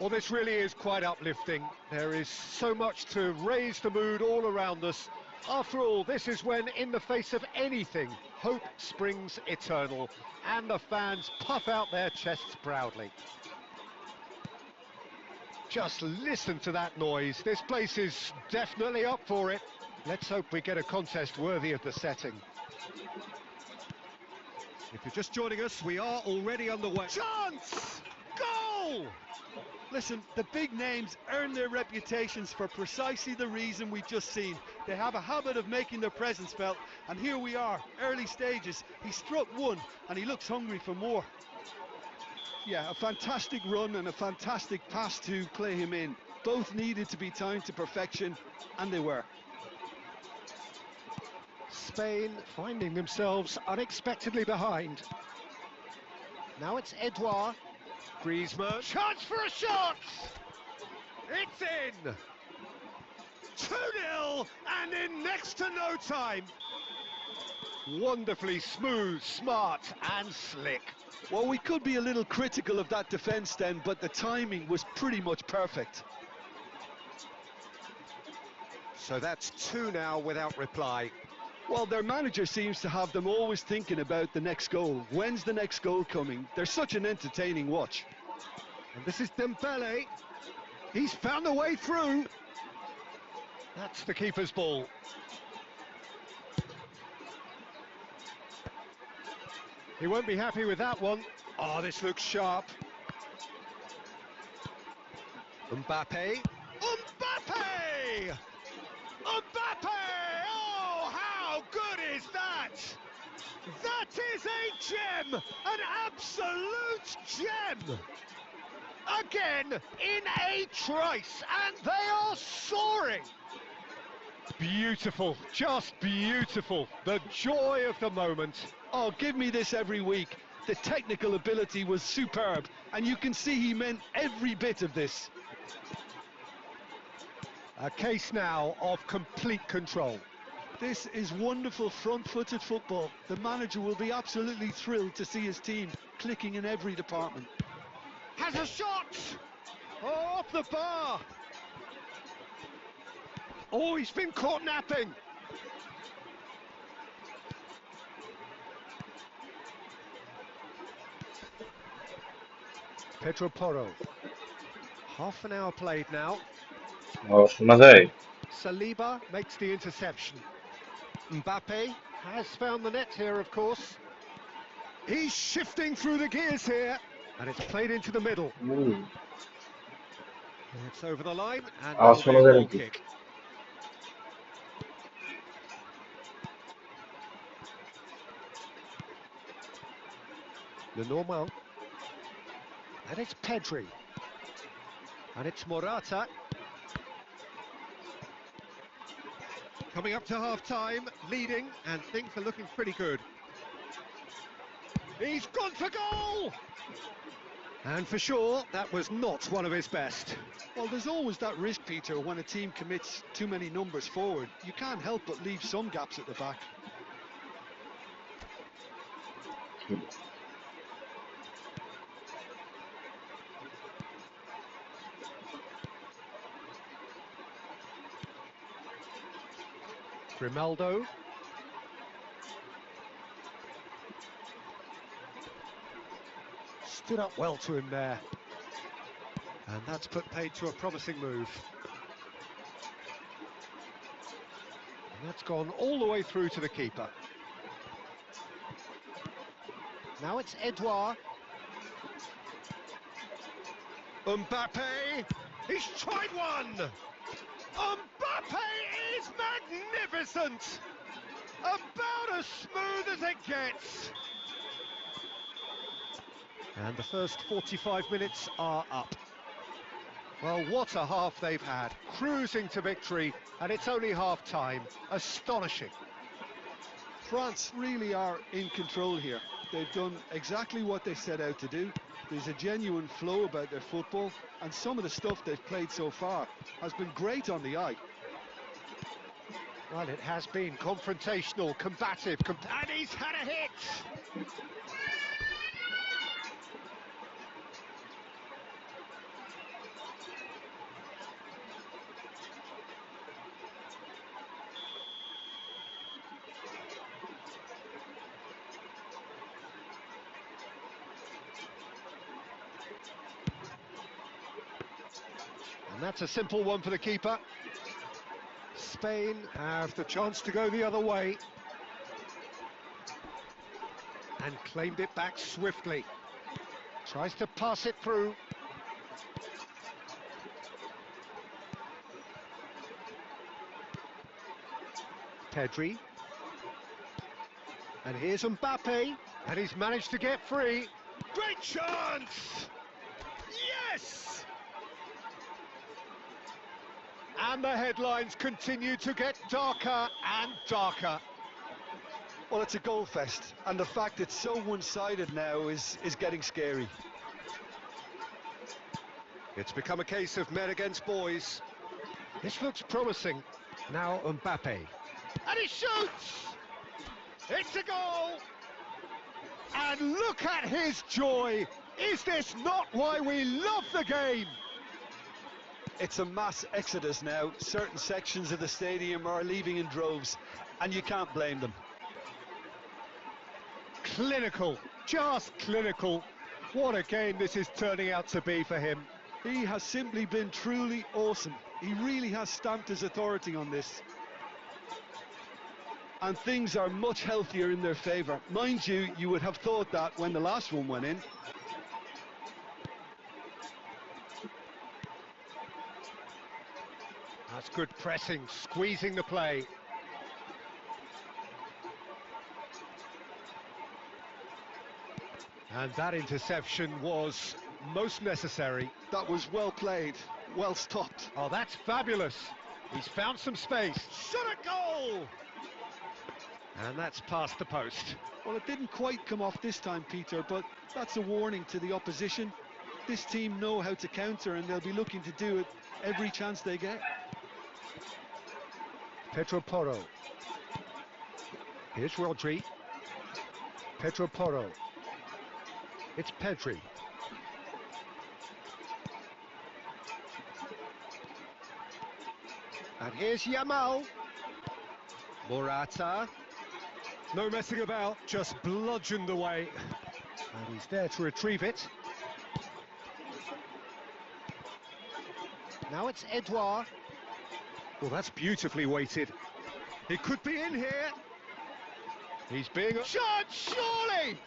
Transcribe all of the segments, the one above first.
Well, this really is quite uplifting. There is so much to raise the mood all around us. After all, this is when, in the face of anything, hope springs eternal, and the fans puff out their chests proudly. Just listen to that noise. This place is definitely up for it. Let's hope we get a contest worthy of the setting. If you're just joining us, we are already underway. Chance! Goal! Listen, the big names earn their reputations for precisely the reason we've just seen. They have a habit of making their presence felt, and here we are, early stages. He struck one, and he looks hungry for more. Yeah, a fantastic run and a fantastic pass to play him in. Both needed to be timed to perfection, and they were. Spain finding themselves unexpectedly behind. Now it's Edouard. Griezmann. Chance for a shot! It's in! 2-0 and in next to no time. Wonderfully smooth, smart and slick. Well, we could be a little critical of that defence then, but the timing was pretty much perfect. So that's 2 now without reply. Well, their manager seems to have them always thinking about the next goal. When's the next goal coming? They're such an entertaining watch. And this is Dembele. He's found a way through. That's the keeper's ball. He won't be happy with that one. Oh, this looks sharp. Mbappe. Mbappe! Mbappe! Oh, how good is that? That is a gem! An absolute gem! Again, in a trice, and they are soaring! Beautiful, just beautiful. The joy of the moment. Oh, give me this every week. The technical ability was superb, and you can see he meant every bit of this. A case now of complete control. This is wonderful front-footed football. The manager will be absolutely thrilled to see his team clicking in every department. Has a shot! Oh, off the bar! Oh, he's been caught napping! Pedro Porro. Half an hour played now. Oh, Madej. Saliba makes the interception. Mbappe has found the net here, of course. He's shifting through the gears here, and it's played into the middle. It's over the line, and Ah, that'll be a sono goal dentro. kick. Lenormand. And it's Pedri. And it's Morata. Coming up to half-time, leading, and things are looking pretty good. He's gone for goal! And for sure, that was not one of his best. Well, there's always that risk, Peter, when a team commits too many numbers forward. You can't help but leave some gaps at the back. Grimaldo. Stood up well to him there. And that's put paid to a promising move. And that's gone all the way through to the keeper. Now it's Edouard. Mbappe! He's tried one! Mbappe is magnificent! About as smooth as it gets! And the first 45 minutes are up. Well, what a half they've had. Cruising to victory, and it's only half-time. Astonishing. France really are in control here. They've done exactly what they set out to do. There's a genuine flow about their football, and some of the stuff they've played so far has been great on the eye. Well, it has been confrontational, combative, and he's had a hit! that's a simple one for the keeper. Spain have the chance to go the other way. And claimed it back swiftly. Tries to pass it through. Pedri. And here's Mbappe. And he's managed to get free. Great chance! Yes! And the headlines continue to get darker and darker. Well, it's a goal fest, and the fact it's so one-sided now is getting scary. It's become a case of men against boys. This looks promising. Now Mbappe. And he shoots! It's a goal! And look at his joy! Is this not why we love the game? It's a mass exodus now. Certain sections of the stadium are leaving in droves, and you can't blame them. Clinical, just clinical. What a game this is turning out to be for him. He has simply been truly awesome. He really has stamped his authority on this. And things are much healthier in their favour. Mind you, you would have thought that when the last one went in. That's good pressing, squeezing the play. And that interception was most necessary. That was well played, well stopped. Oh, that's fabulous. He's found some space. Shot a goal! And that's past the post. Well, it didn't quite come off this time, Peter, but that's a warning to the opposition. This team know how to counter, and they'll be looking to do it every chance they get. Pedro Porro. Here's Rodri. Pedro Porro. It's Pedri. And here's Yamal. Morata. No messing about, just bludgeoned away. And he's there to retrieve it. Now it's Edouard. Well, that's beautifully weighted. He could be in here. He's being shot, surely!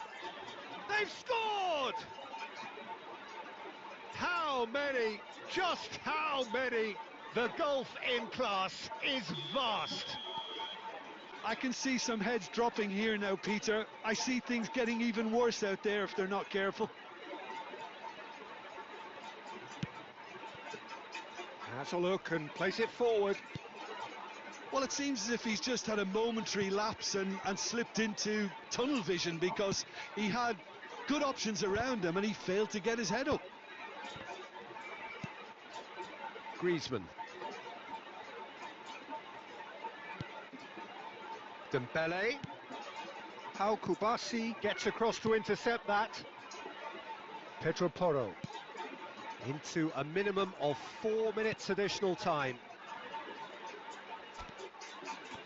They've scored! How many? Just how many? The gulf in class is vast. I can see some heads dropping here now, Peter. I see things getting even worse out there if they're not careful. Has a look and place it forward. Well, it seems as if he's just had a momentary lapse and slipped into tunnel vision, because he had good options around him and he failed to get his head up. Griezmann. Dembele. How Kubasi gets across to intercept that. Pedro Porro. Into a minimum of 4 minutes additional time.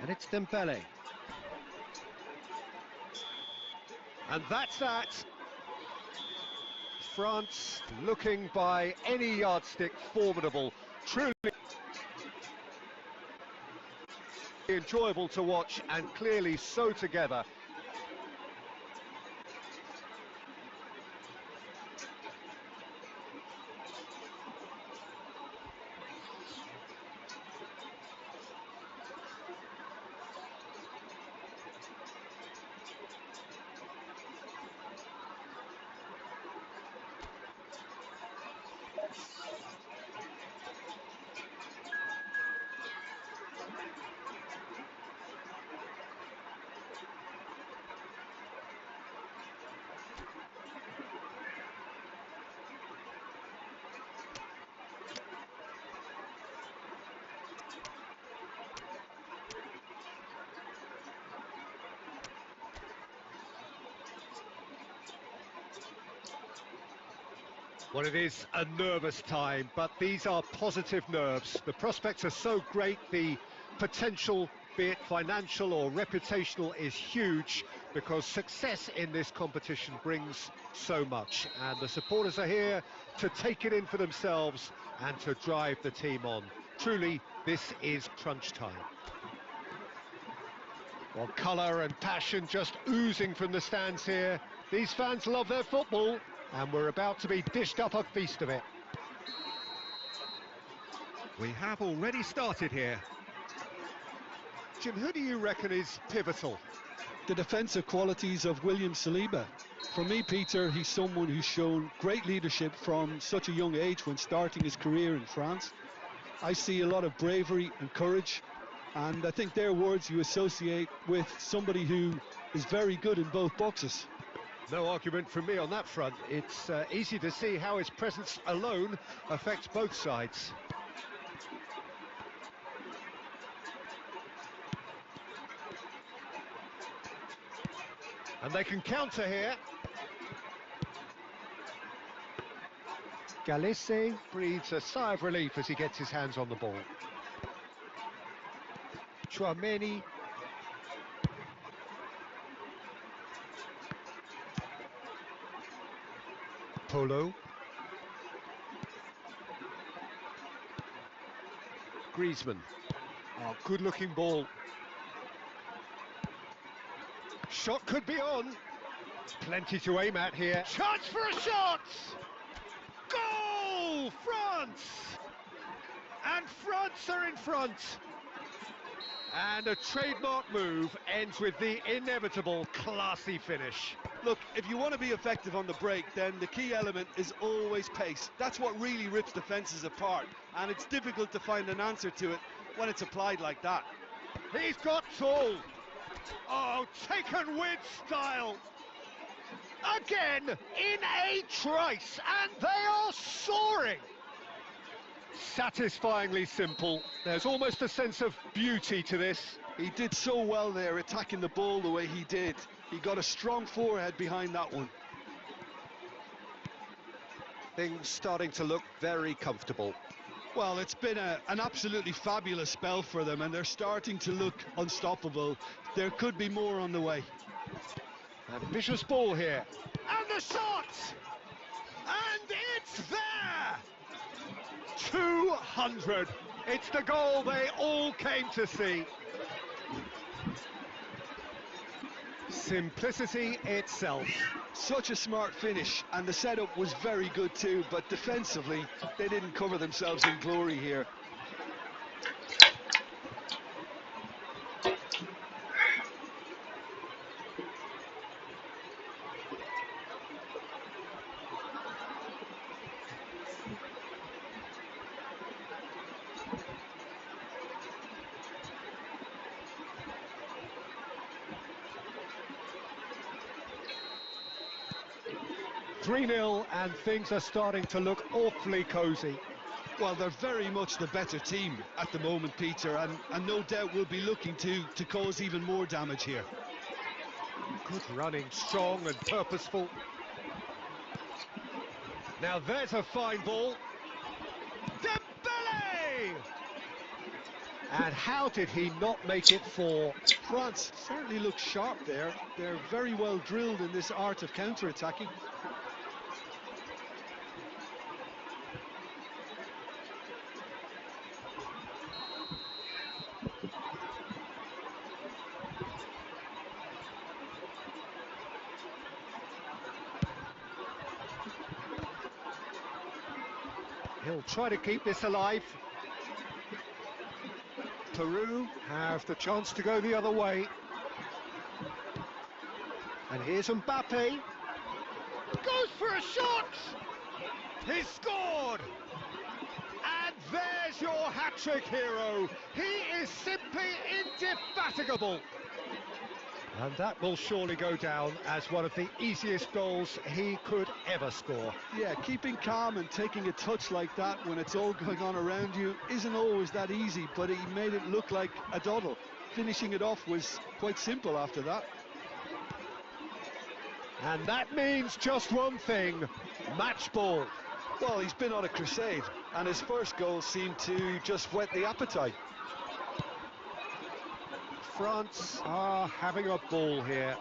And it's Dembele. And that's that. France looking by any yardstick formidable. Truly enjoyable to watch, and clearly so together. Well, it is a nervous time, but these are positive nerves. The prospects are so great, the potential be it financial or reputational, is huge, because success in this competition brings so much, and the supporters are here to take it in for themselves and to drive the team on. Truly, this is crunch time. Well, colour and passion just oozing from the stands here. These fans love their football, and we're about to be dished up a feast of it. We have already started here. Jim, who do you reckon is pivotal? The defensive qualities of William Saliba. For me, Peter, he's someone who's shown great leadership from such a young age when starting his career in France. I see a lot of bravery and courage, and I think they're words you associate with somebody who is very good in both boxes. No argument from me on that front. It's easy to see how his presence alone affects both sides. And they can counter here. Galisse breathes a sigh of relief as he gets his hands on the ball. Chouameni. Polo. Griezmann. Oh, good-looking ball. Shot could be on. Plenty to aim at here. Chance for a shot! Goal! France! And France are in front. And a trademark move ends with the inevitable classy finish. Look, if you want to be effective on the break, then the key element is always pace. That's what really rips defences apart, and it's difficult to find an answer to it when it's applied like that. He's got tall. Oh, taken with style. Again, in a trice, and they are soaring. Satisfyingly simple. There's almost a sense of beauty to this. He did so well there, attacking the ball the way he did. He got a strong forehead behind that one. Things starting to look very comfortable. Well, it's been an absolutely fabulous spell for them, and they're starting to look unstoppable. There could be more on the way. Ambitious ball here. And the shot! And it's there! 200. It's the goal they all came to see. Simplicity itself. Such a smart finish, and the setup was very good too, but defensively they didn't cover themselves in glory here. (3-0) and things are starting to look awfully cosy. Well, they're very much the better team at the moment, Peter, and no doubt will be looking to cause even more damage here. Good running, strong and purposeful. Now there's a fine ball. Dembele! And how did he not make it 4? France certainly looks sharp there. They're very well drilled in this art of counter-attacking. He'll try to keep this alive. Peru have the chance to go the other way. And here's Mbappe. Goes for a shot! He scored! And there's your hat-trick hero. He is simply indefatigable. And that will surely go down as one of the easiest goals he could ever score. Yeah, keeping calm and taking a touch like that when it's all going on around you isn't always that easy, but he made it look like a doddle. Finishing it off was quite simple after that. And that means just one thing: match ball. Well, he's been on a crusade, and his first goal seemed to just whet the appetite. France are having a ball here.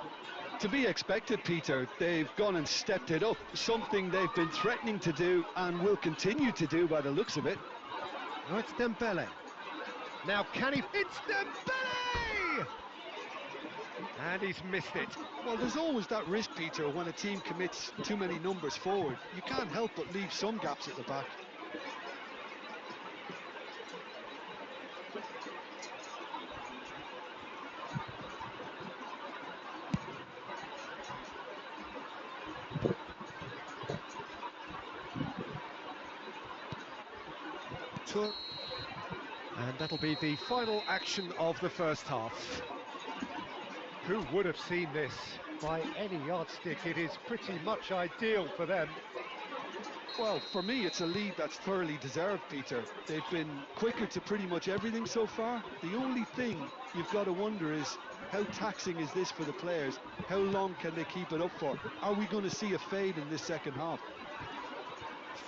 To be expected, Peter. They've gone and stepped it up, something they've been threatening to do and will continue to do by the looks of it. Now it's Dembele. Now can he... It's Dembele! And he's missed it. Well, there's always that risk, Peter, when a team commits too many numbers forward. You can't help but leave some gaps at the back. And that'll be the final action of the first half. Who would have seen this? By any yardstick, it is pretty much ideal for them. Well, for me, it's a lead that's thoroughly deserved, Peter. They've been quicker to pretty much everything so far. The only thing you've got to wonder is, how taxing is this for the players? How long can they keep it up for? Are we going to see a fade in this second half?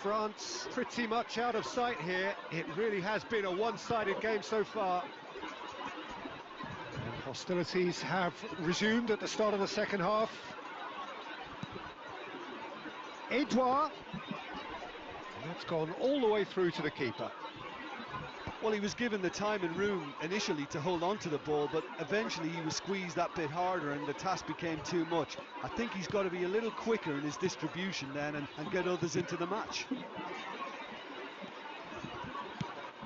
France pretty much out of sight here. It really has been a one-sided game so far. And hostilities have resumed at the start of the second half. Edouard. And that's gone all the way through to the keeper. Well, he was given the time and room initially to hold on to the ball, but eventually he was squeezed that bit harder and the task became too much. I think he's got to be a little quicker in his distribution then and get others into the match.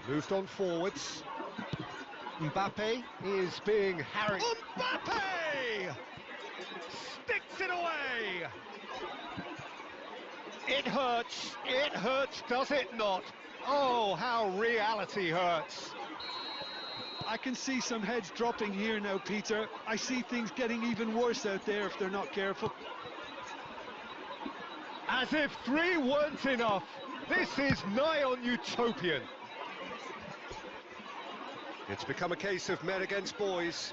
Moved on forwards. Mbappe is being harried. Mbappe! Sticks it away! It hurts, does it not? Oh, how reality hurts. I can see some heads dropping here now, Peter. I see things getting even worse out there if they're not careful. As if 3 weren't enough. This is nigh on utopian. It's become a case of men against boys.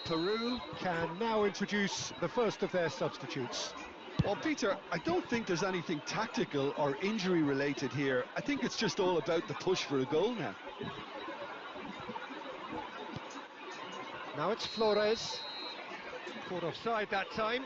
Peru can now introduce the first of their substitutes. Well, Peter, I don't think there's anything tactical or injury related here. I think it's just all about the push for a goal now. Now it's Flores. Caught offside that time.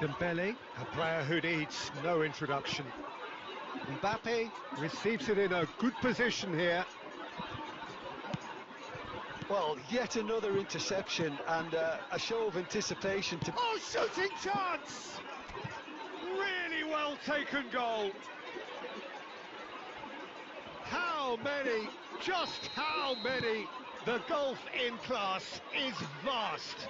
Dembele, a player who needs no introduction. Mbappe receives it in a good position here. Well, yet another interception and a show of anticipation to... Oh, shooting chance! Really well taken goal. How many, just how many? The gulf in class is vast.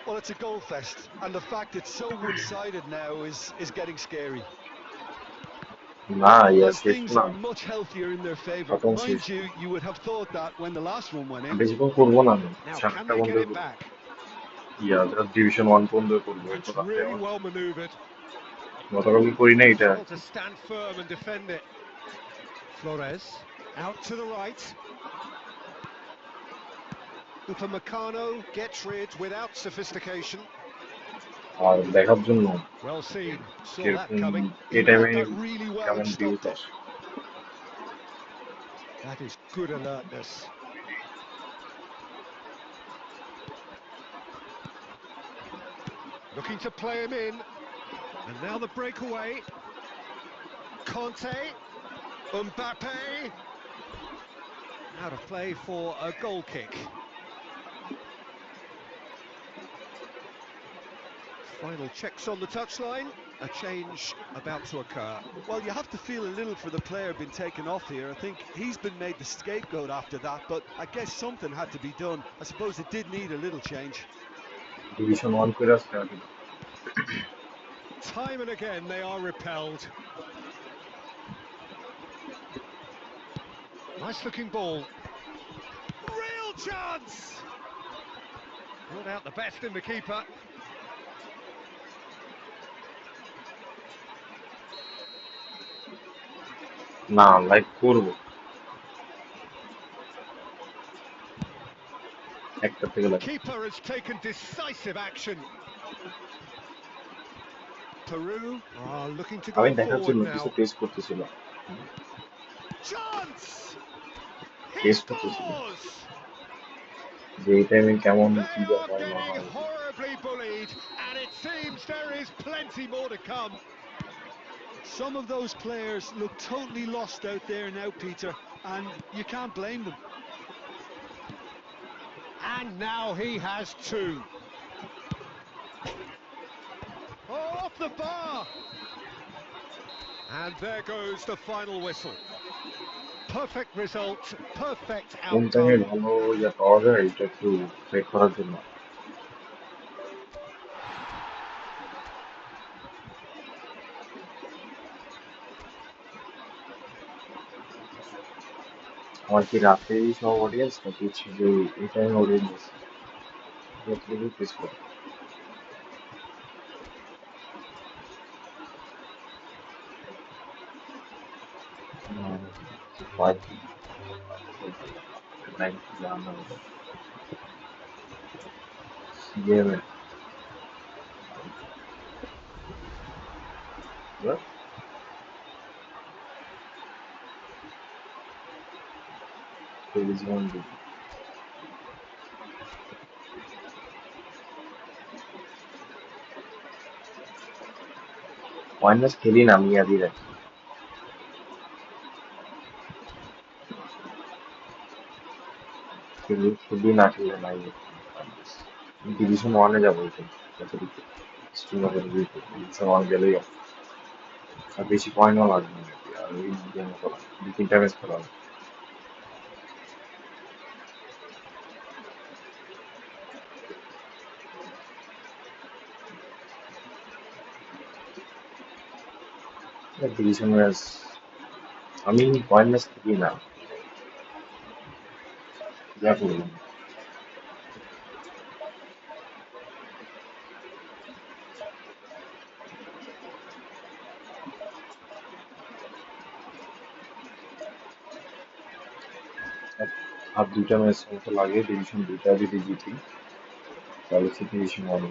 Well, it's a goal fest, and the fact it's so one-sided now is getting scary. Yes, things are much healthier in their favour. Mind you, you would have thought that when the last one went in. Now, can they get it back? Division 1 It's really well manoeuvred. Well To stand firm and defend it. Flores, out to the right. Upamecano gets rid without sophistication. Well seen, saw that coming. That really well and stopped it. That is good alertness. Looking to play him in. And now the breakaway. Conte. Mbappe. Out of play for a goal kick. Final checks on the touchline. A change about to occur. Well, you have to feel a little for the player being taken off here. I think he's been made the scapegoat after that, but I guess something had to be done. I suppose it did need a little change. Division 1 could have started. Time and again they are repelled. Nice looking ball. Real chance! Brought out the best in the keeper. না like করবো একটা থেকে like Keeper has taken decisive action. Peru are looking to go আমি forward দেখাচ্ছিল কিছু now. Test করতেছিল Chance! He test করতেছিল scores! যে এই টাইমে কেমন কি They are ব্যাপার না getting হয় horribly bullied, and it seems there is plenty more to come. Some of those players look totally lost out there now, Peter, and you can't blame them. And now he has two. Oh, off the bar! And there goes the final whistle. Perfect result, perfect কোন টাইমে outcome. ভালো ইয়ে পাওয়া যায় এটা একটু check করার জন্য আমার কি রাতেই সব অডিয়েন্স নাকি হচ্ছে যে এই টাইমে অডিয়েন্স প্লিজ করো Like, like, yeah, what? There is one good. Minus খেলি না আমি আদি রাখি খেলি না খেলে নাই ডিভিশন ওয়ানে যাবো যতটুকু স্ট্রিমারের ডিভিশন ওয়ান গেলেই আর বেশি পয়েন্টও লাগবে না আর ওই গেম করা 2-3টা ম্যাচ খেলা হবে ডিভিশন ম্যাচ আমি পয়েন্ট ম্যাচ খেলি না যা করলাম আর 2টা ম্যাচ মতো লাগে ডিভিশন 2টা যদি জিতি তাহলে সে ডিভিশন ওয়ান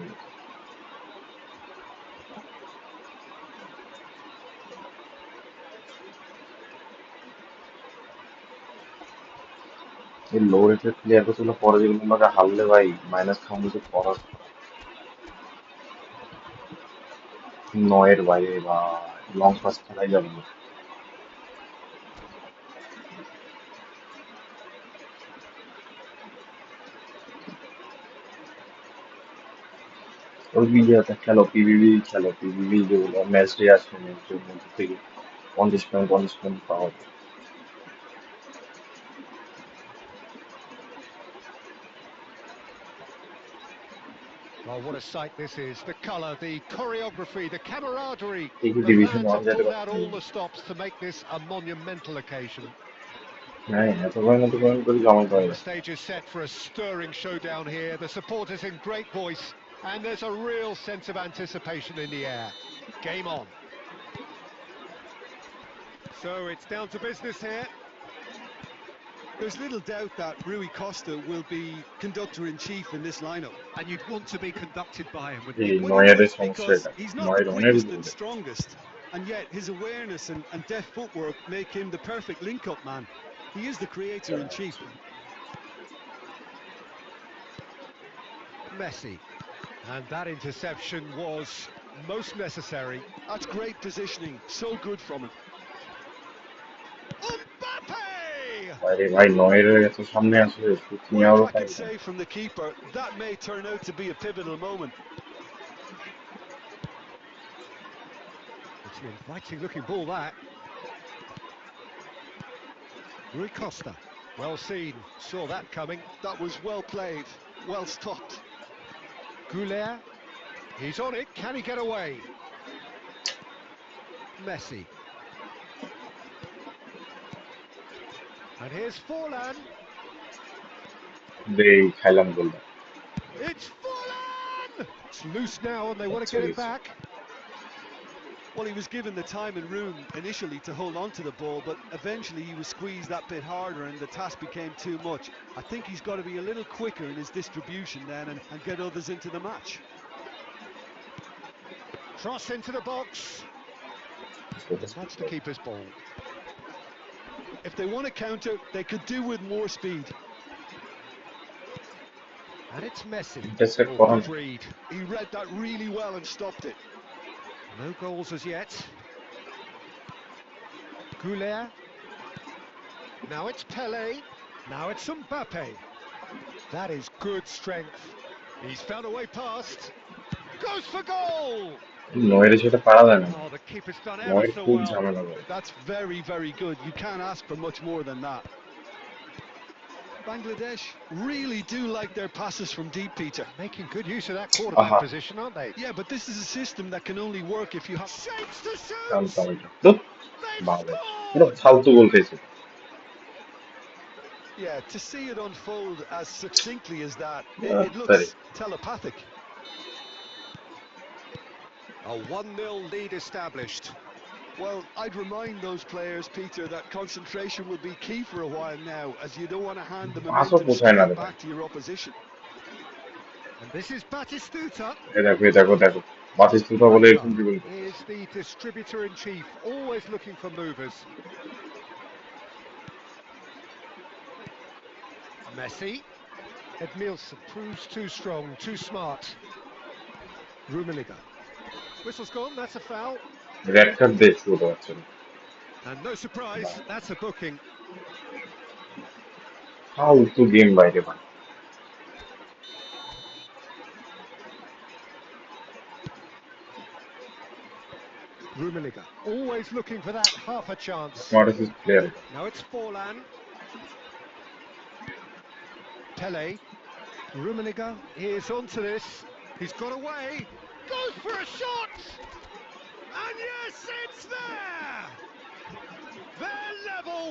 এই লো রেটের প্লেয়ার গুলো পরে যেগুলো হারলে ভাই মাইনাস খাওয়ানো যে পড়া 9-এর বাইরে বা লং পাস খেলাই যাবে না ওই বিজয়টা খেলো পিভিবি যেগুলো ম্যাচ ডে আসবে ম্যাচের মধ্যে থেকে 50 পয়েন্ট পাওয়া যায় Oh, what a sight this is. The colour, the choreography, the camaraderie. এই The division fans one have যেতে pulled out পারছি all the stops to make this a monumental occasion. হ্যাঁ এত পয়েন্ট করে জমা পাই The stage is set for a stirring showdown here. The supporters in great voice, and there's a real sense of anticipation in the air. Game on. So it's down to business here. There's little doubt that Rui Costa will be conductor-in-chief in this lineup. And you'd want to be conducted by him, wouldn't এই you? Well, you 9-এর would, সমস্যা because এটা he's not 9 the রানের quickest and উপরে strongest, and yet his awareness and deft footwork make him the perfect link-up man. He is the creator-in-chief. Messi. And that interception was most necessary. That's great positioning, so good from him. Mbappe! বাইরে ভাই 9-এর এত সামনে আসলে shooting What a আরও cracking save from the keeper. That may turn out to be a pivotal moment. It's an inviting looking ball, that. Rui Costa. Well seen, saw that coming. That was well played, well stopped. Goulet. He's on it, can he get away? Messi. And here's Forlan. They khailam goal. It's Forlan! It's loose now and they want to That's get it it. back. Well, he was given the time and room initially to hold on to the ball, but eventually he was squeezed that bit harder and the task became too much. I think he's got to be a little quicker in his distribution then and get others into the match. Cross into the box. That's the keeper's ball. If they want to counter, they could do with more speed. And it's Messi. Intercept Oh, for good him. read. He read that really well and stopped it. No goals as yet. Goulet. Now it's Pele. Now it's Mbappe. That is good strength. He's found a way past. Goes for goal! Neuer সেটা পারা যায় না। Oh, the keeper's done ever Neuer so খুব well. ঝামেলা করে। That's very, very good. You can't ask for much more than that. Bangladesh really do like their passes from deep, Peter. Making good use of that quarterback Aha. position, aren't they? Yeah, but this is a system that can only work if you have... Shapes to shoot! জানতাম এটা। ধুৎ, They've বাজে। scored! পুরো ফালতু গোল খেয়েছে। Yeah, to see it unfold as succinctly as that, it Sorry. looks telepathic. A 1-0 lead established. Well, I'd remind those players, Peter, that concentration will be key for a while now, as you don't want to hand the momentum straight back to your opposition. And this is Batistuta. দেখো। বাতিস্তুতা বলে এরকম কি বলবো? Is the distributor-in-chief, always looking for movers. Messi. Edmilson proves too strong, too smart. Rummenigge. Whistle's gone, that's a foul. Red card দিয়ে শুরু হচ্ছে। And no surprise, that's a booking. ফালতু game বাইরে ভাই। Rummenigge, always looking for that half a chance. Smartest player. Now it's Forlan. Pele. Rummenigge is onto this. He's got away. Goes for a shot! And yes, it's there! They're level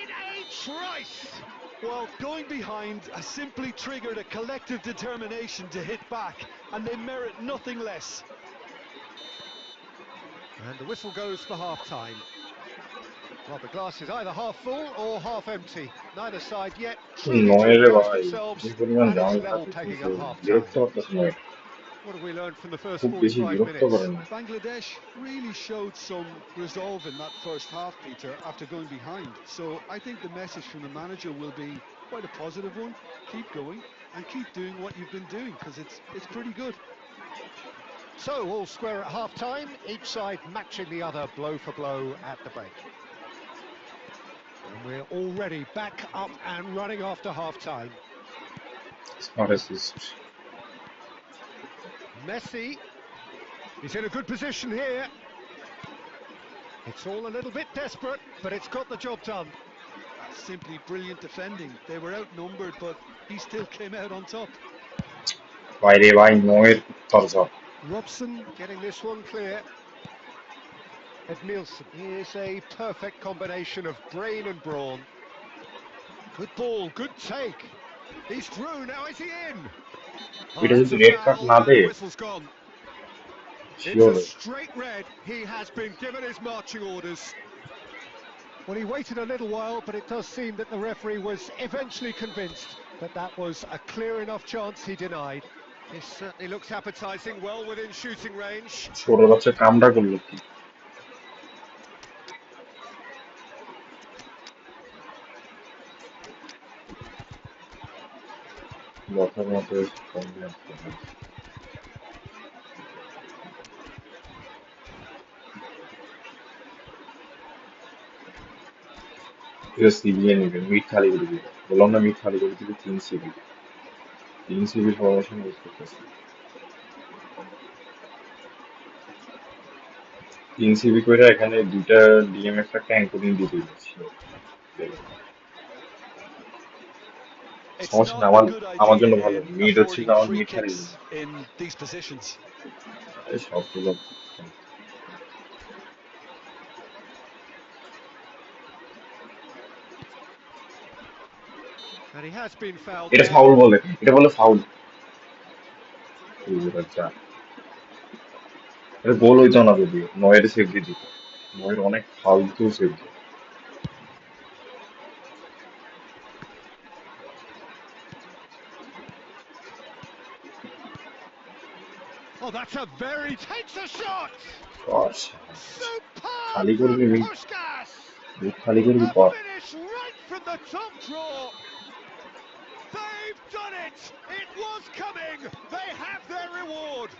in a trice! Well, going behind has simply triggered a collective determination to hit back, and they merit nothing less. And the whistle goes for half-time. Well, the glass is either half full or half empty. Neither side yet truly to impress themselves, and it's level pegging at half-time. What have we learned from the first 45 minutes? Bangladesh really showed some resolve in that first half, Peter, after going behind. So I think the message from the manager will be quite a positive one. Keep going and keep doing what you've been doing, because it's pretty good. So, all square at half-time, each side matching the other blow for blow at the break. And we're already back up and running after half-time. Smart assist. Messi, he's in a good position here. It's all a little bit desperate, but it's got the job done. That's simply brilliant defending. They were outnumbered, but he still came out on top. বাইরে ভাই নোয়ের খরচ। Robson getting this one clear. Edmilson, here's a perfect combination of brain and brawn. Good ball, good take. He's through, now is he in? এটা যদি red card না দেয় Whistle's gone. It's a straight red. He has been given his marching orders. Well, he waited a little while, but it does seem that the referee was eventually convinced that that was a clear enough chance he denied. This certainly looks appetising, well within shooting range. ছোট বাচ্চা কামড়া করলো কি? বসার মতো CBA নেবে, meet খালি করে দিবে। বললাম না মিট খালি করে দিবে 3 সিবি। 3 সিবি ফরমেশন ইউজ করতেছে। 3 সিবি করে এখানে দুইটা ডিএমএফ একটা এনকোডিং দিয়ে দিয়েছি। সমস্যা না, আমার জন্য ভালো। মিট হচ্ছে আমার মিট খালি in these positions. সবগুলো And he has been fouled এটা there. ফাউল বলে, এটা বলে ফাউল। আচ্ছা, এটা গোল হইতো না যদিও, নয়ের সেভ দিয়ে দিত। নয়ের অনেক ফালতু সেভ দিত। Oh, that's a very takes a shot. Superb খালি from করবি, Puskás. খালি করবি A কর। finish right from the top draw. They've done it. It was coming. They have their reward.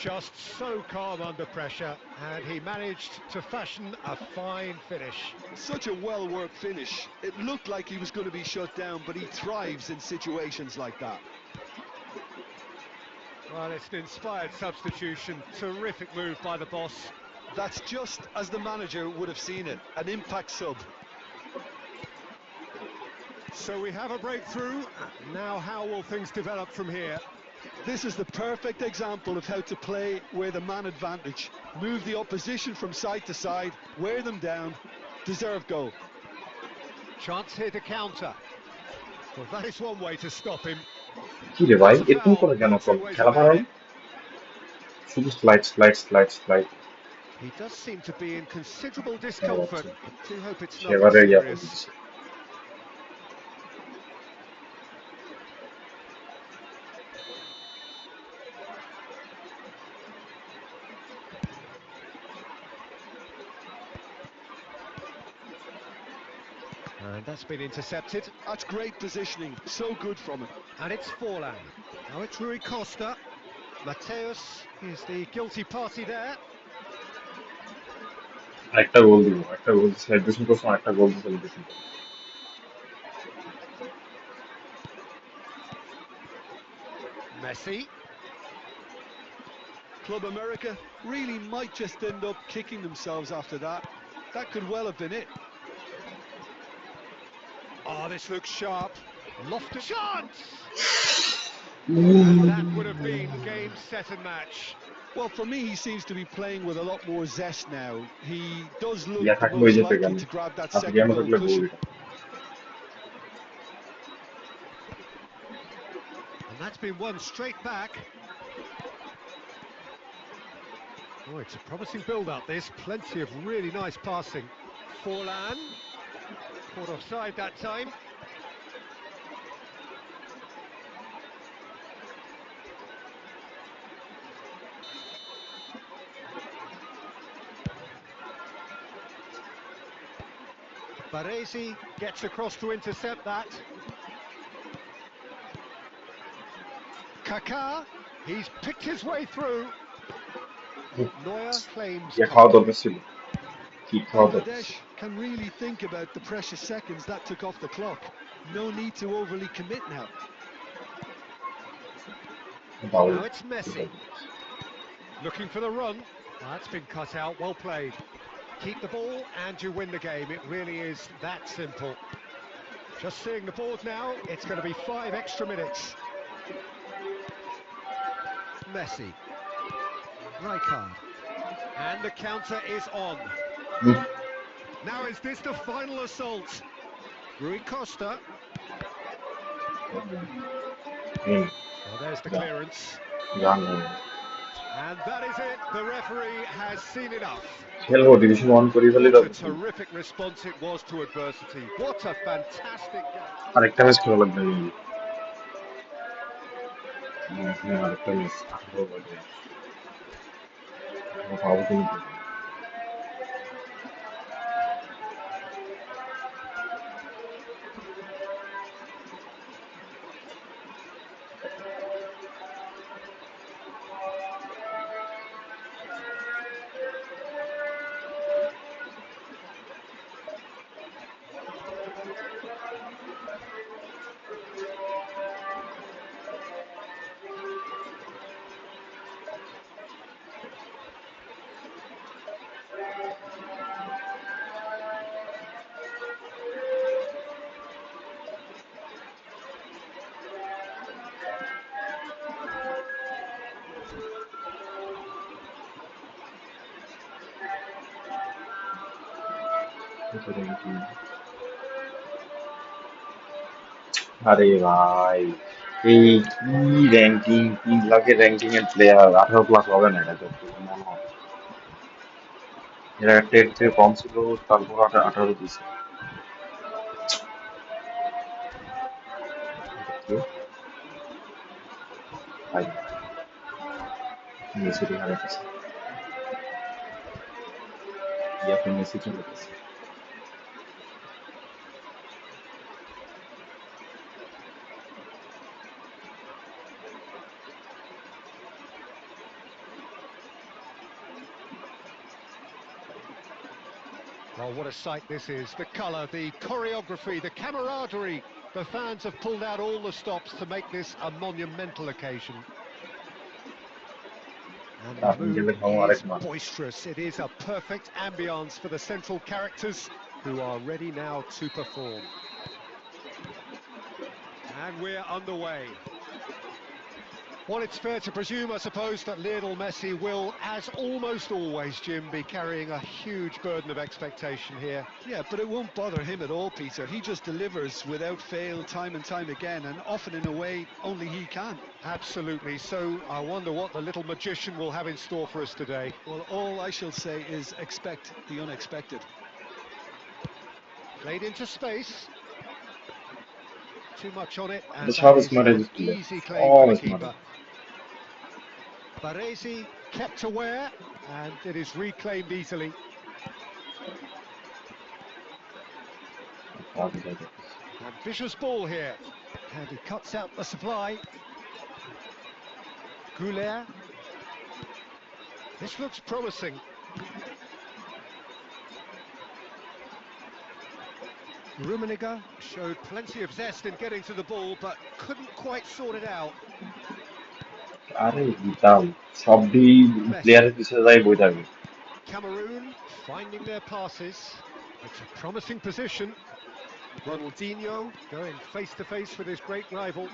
Just so calm under pressure, and he managed to fashion a fine finish. Such a well-worked finish. It looked like he was going to be shut down, but he thrives in situations like that. Well, it's an inspired substitution. Terrific move by the boss. That's just as the manager would have seen it, an impact sub. So we have a breakthrough. Now how will things develop from here? This is the perfect example of how to play with a man advantage. Move the opposition from side to side, wear them down, deserve goal. Chance here to counter. Well, that is one way to stop him. কি রে ভাই, That's a এরকম foul. করে কেন No two ways খেলা about পারো? it. শুধু slide. He does seem to be in considerable discomfort. Do hope it's nothing এবারে ইয়া করে serious. দিচ্ছে। And that's been intercepted. That's great positioning, so good from him. And it's Forlan. Now it's Rui Costa. Mateus is the guilty party there. একটা গোল দিব, একটা গোল celebration করছো, একটা গোল celebration করছো। Messi. Club America really might just end up kicking themselves after that. That could well have been it. Oh, this looks sharp. Lofted chance! And that would have been game, set and match. Well, for me, he seems to be playing with a lot more zest now. He does look yeah the থাকলে ওই most যেতে likely কেন, to grab that আপনি second কেন goal থাকলে গোল cushion. এটা। And that's been won straight back. Oh, it's a promising build-up, this. Plenty of really nice passing. Forlan. Caught offside that time. Baresi gets across to intercept that. Kaká, he's picked his way through. Neuer claims ইয়া খাওয়া contact. দরকার ছিল, কি খাওয়া দরকার Bangladesh ছিল। can really think about the precious seconds that took off the clock. No need to overly commit now. Foul. Now it's Messi. Looking for the run. That's been cut out, well played. Keep the ball and you win the game. It really is that simple. Just seeing the board now, it's going to be 5 extra minutes. Messi. Rijkaard. And the counter is on. Now is this the final assault? Rui Costa. Well, there's the clearance. And that is it. The referee has seen enough. খেলবো, division 1 করে ফেলি What তো। a terrific response it was to adversity. What a fantastic game. আরেকটা match খেলা লাগবে maybe. হ্যাঁ, আরেকটা match ভালো কিন্তু। আরে ভাই এই কি র্যাঙ্কিং 3 লাখের র্যাঙ্কিং এর প্লেয়ার 18 প্লাস হবে না এটা যতটুকু মনে হয় এরা টেট থেকে কম ছিল তারপর 18 দিছে কি ভাই মেসি হারাইছে এখন মেসি চলে গেছে Well, what a sight this is. The colour, the choreography, the camaraderie. The fans have pulled out all the stops to make this a monumental occasion. And the mood is boisterous. It is a perfect ambience for the central characters who are ready now to perform. And we're underway. Well, it's fair to presume, I suppose, that Lionel Messi will, as almost always, Jim, be carrying a huge burden of expectation here. Yeah, but it won't bother him at all, Peter. He just delivers without fail time and time again, and often in a way only he can. Absolutely. So I wonder what the little magician will have in store for us today. Well, all I shall say is expect the unexpected. Played into space. Too much on it, and that's how that is smart an easy claim for the keeper. Baresi kept aware, and it is reclaimed easily. Ambitious ball here, and he cuts out the supply. Goulet. This looks promising. Rummenigge showed plenty of zest in getting to the ball, but couldn't quite sort it out. আরে দিতাম সবই প্লেয়ারের পিছনে যাই বই থাকবে Cameroon finding their passes. It's a promising position. Ronaldinho going face to face with his great rival.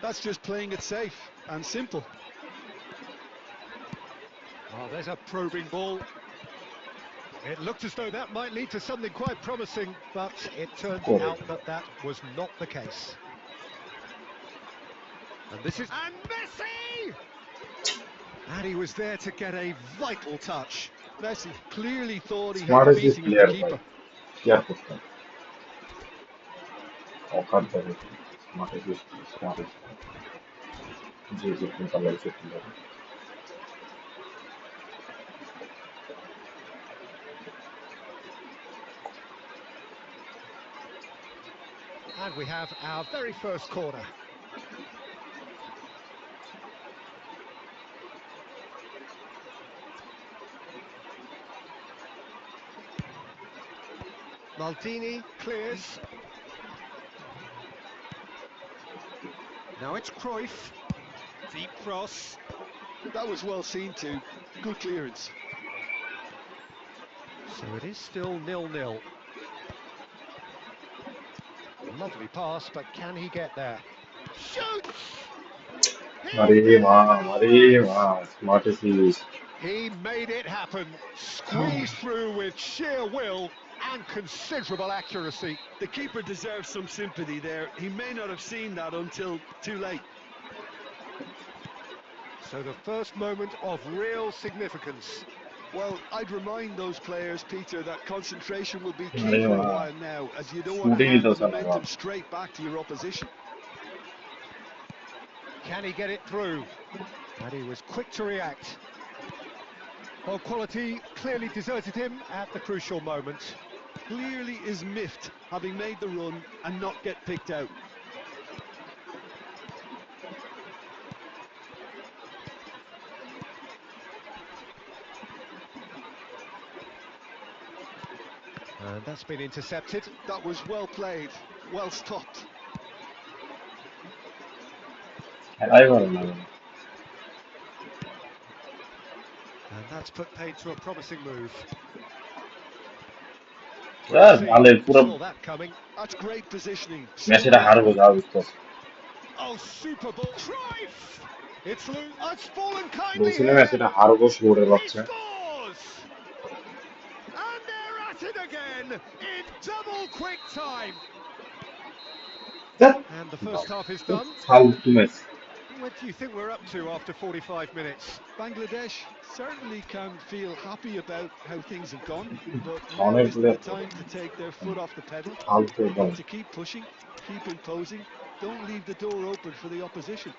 That's just playing it safe and simple. Oh, there's a probing ball. It looked as though that might lead to something quite promising, but it turned out that that was not the case. And this is... And Messi! And he was there to get a vital touch. Messi clearly thought he had a meeting with the keeper. And we have our very first corner. Maldini clears. Now it's Cruyff. Deep cross. That was well seen too. Good clearance. So it is still 0-0. Lovely pass, but can he get there? Shoots! Smart as he is. He made it happen. Squeezed through with sheer will and considerable accuracy. The keeper deserves some sympathy there. He may not have seen that until too late. So the first moment of real significance. Well, I'd remind those players, Peter, that concentration will be key for a while now, as you don't want to hand the momentum straight back to your opposition. Can he get it through? And he was quick to react. Well, quality clearly deserted him at the crucial moment. Clearly is miffed, having made the run and not get picked out. And that's been intercepted. That was well played, well stopped. And that's put paid to a promising move. Saw that coming. That's great positioning. Oh, super ball. Cruyff! It's loose. Oh, it's fallen kindly here. He scores! And they're at it again in double quick time. That And the first half is done. ফালতু match What do you think we're up to after 45 minutes? Bangladesh certainly can feel happy about how things have gone, but now অনেক isn't the player time to take their foot off the pedal. ফালতু They একদম need to keep pushing, keep imposing, don't leave the door open for the opposition.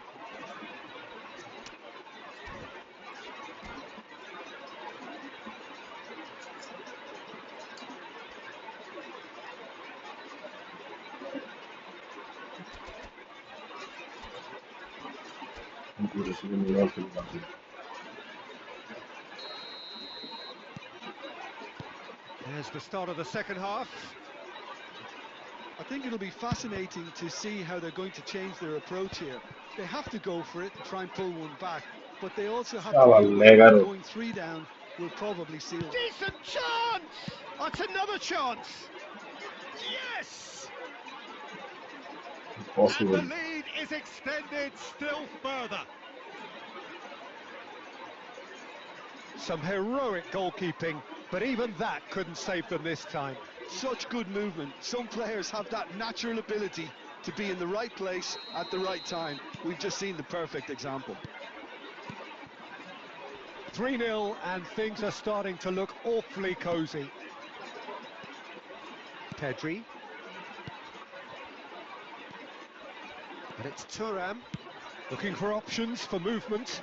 There's the start of the second half. I think it'll be fascinating to see how they're going to change their approach here. They have to go for it and try and pull one back, but they also have to শালা be aware that লেগারো going 3 down will probably seal them. Decent chance! That's another chance! Yes! And possible the lead is extended still further. Some heroic goalkeeping, but even that couldn't save them this time. Such good movement. Some players have that natural ability to be in the right place at the right time. We've just seen the perfect example. 3-0 and things are starting to look awfully cosy. Pedri. And it's Thuram looking for options for movement.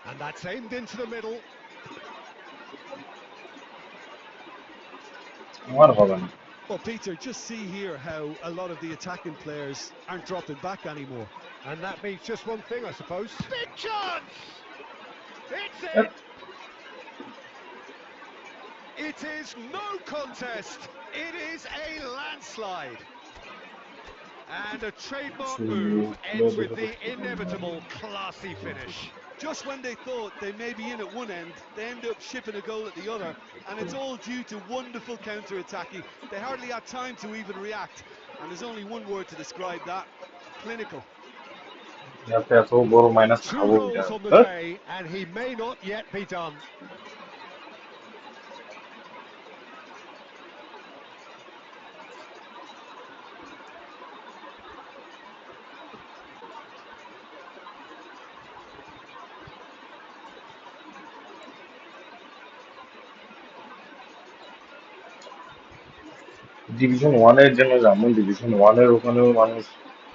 And that's aimed into the middle. আমার হবে না Well, Peter, just see here how a lot of the attacking players aren't dropping back anymore. And that means just one thing, I suppose. Big chance! It's Yep. in! It is no contest. It is a landslide. And a trademark move ends with the inevitable classy finish. Just when they thought they may be in at one end, they end up shipping a goal at the other, and it's all due to wonderful counter-attacking. They hardly had time to even react, and there's only one word to describe that: clinical. এত বড় minus 2 খাবো goals on the day, and he may not yet be done. Division ওয়ানের জন্য যেমন division ওয়ানের ওখানেও মানুষ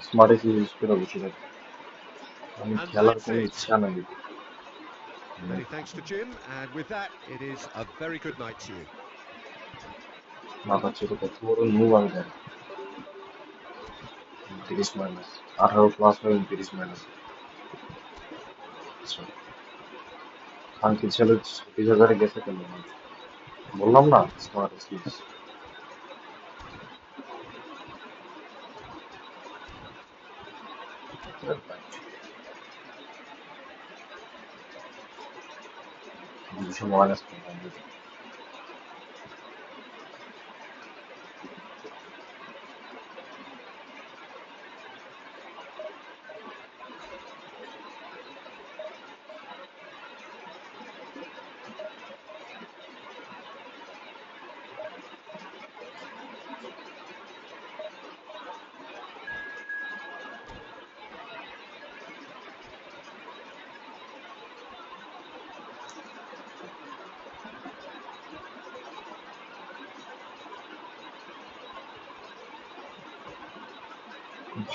smart AC use করে বসে থাকে আমি And খেলার that's কোনো it. ইচ্ছা নাই Many thanks to Jim, and with that, it is a very good night to you. মাথা ছোট কত বড় মুভ আমি জানি 30 মাইনাস 18 প্লাস হয় 29 মাইনাস আচ্ছা খানকি ছেলে 30,000 গেছে কেন বললাম না স্মার্ট এসি ডিভিশন ওয়ান আসছে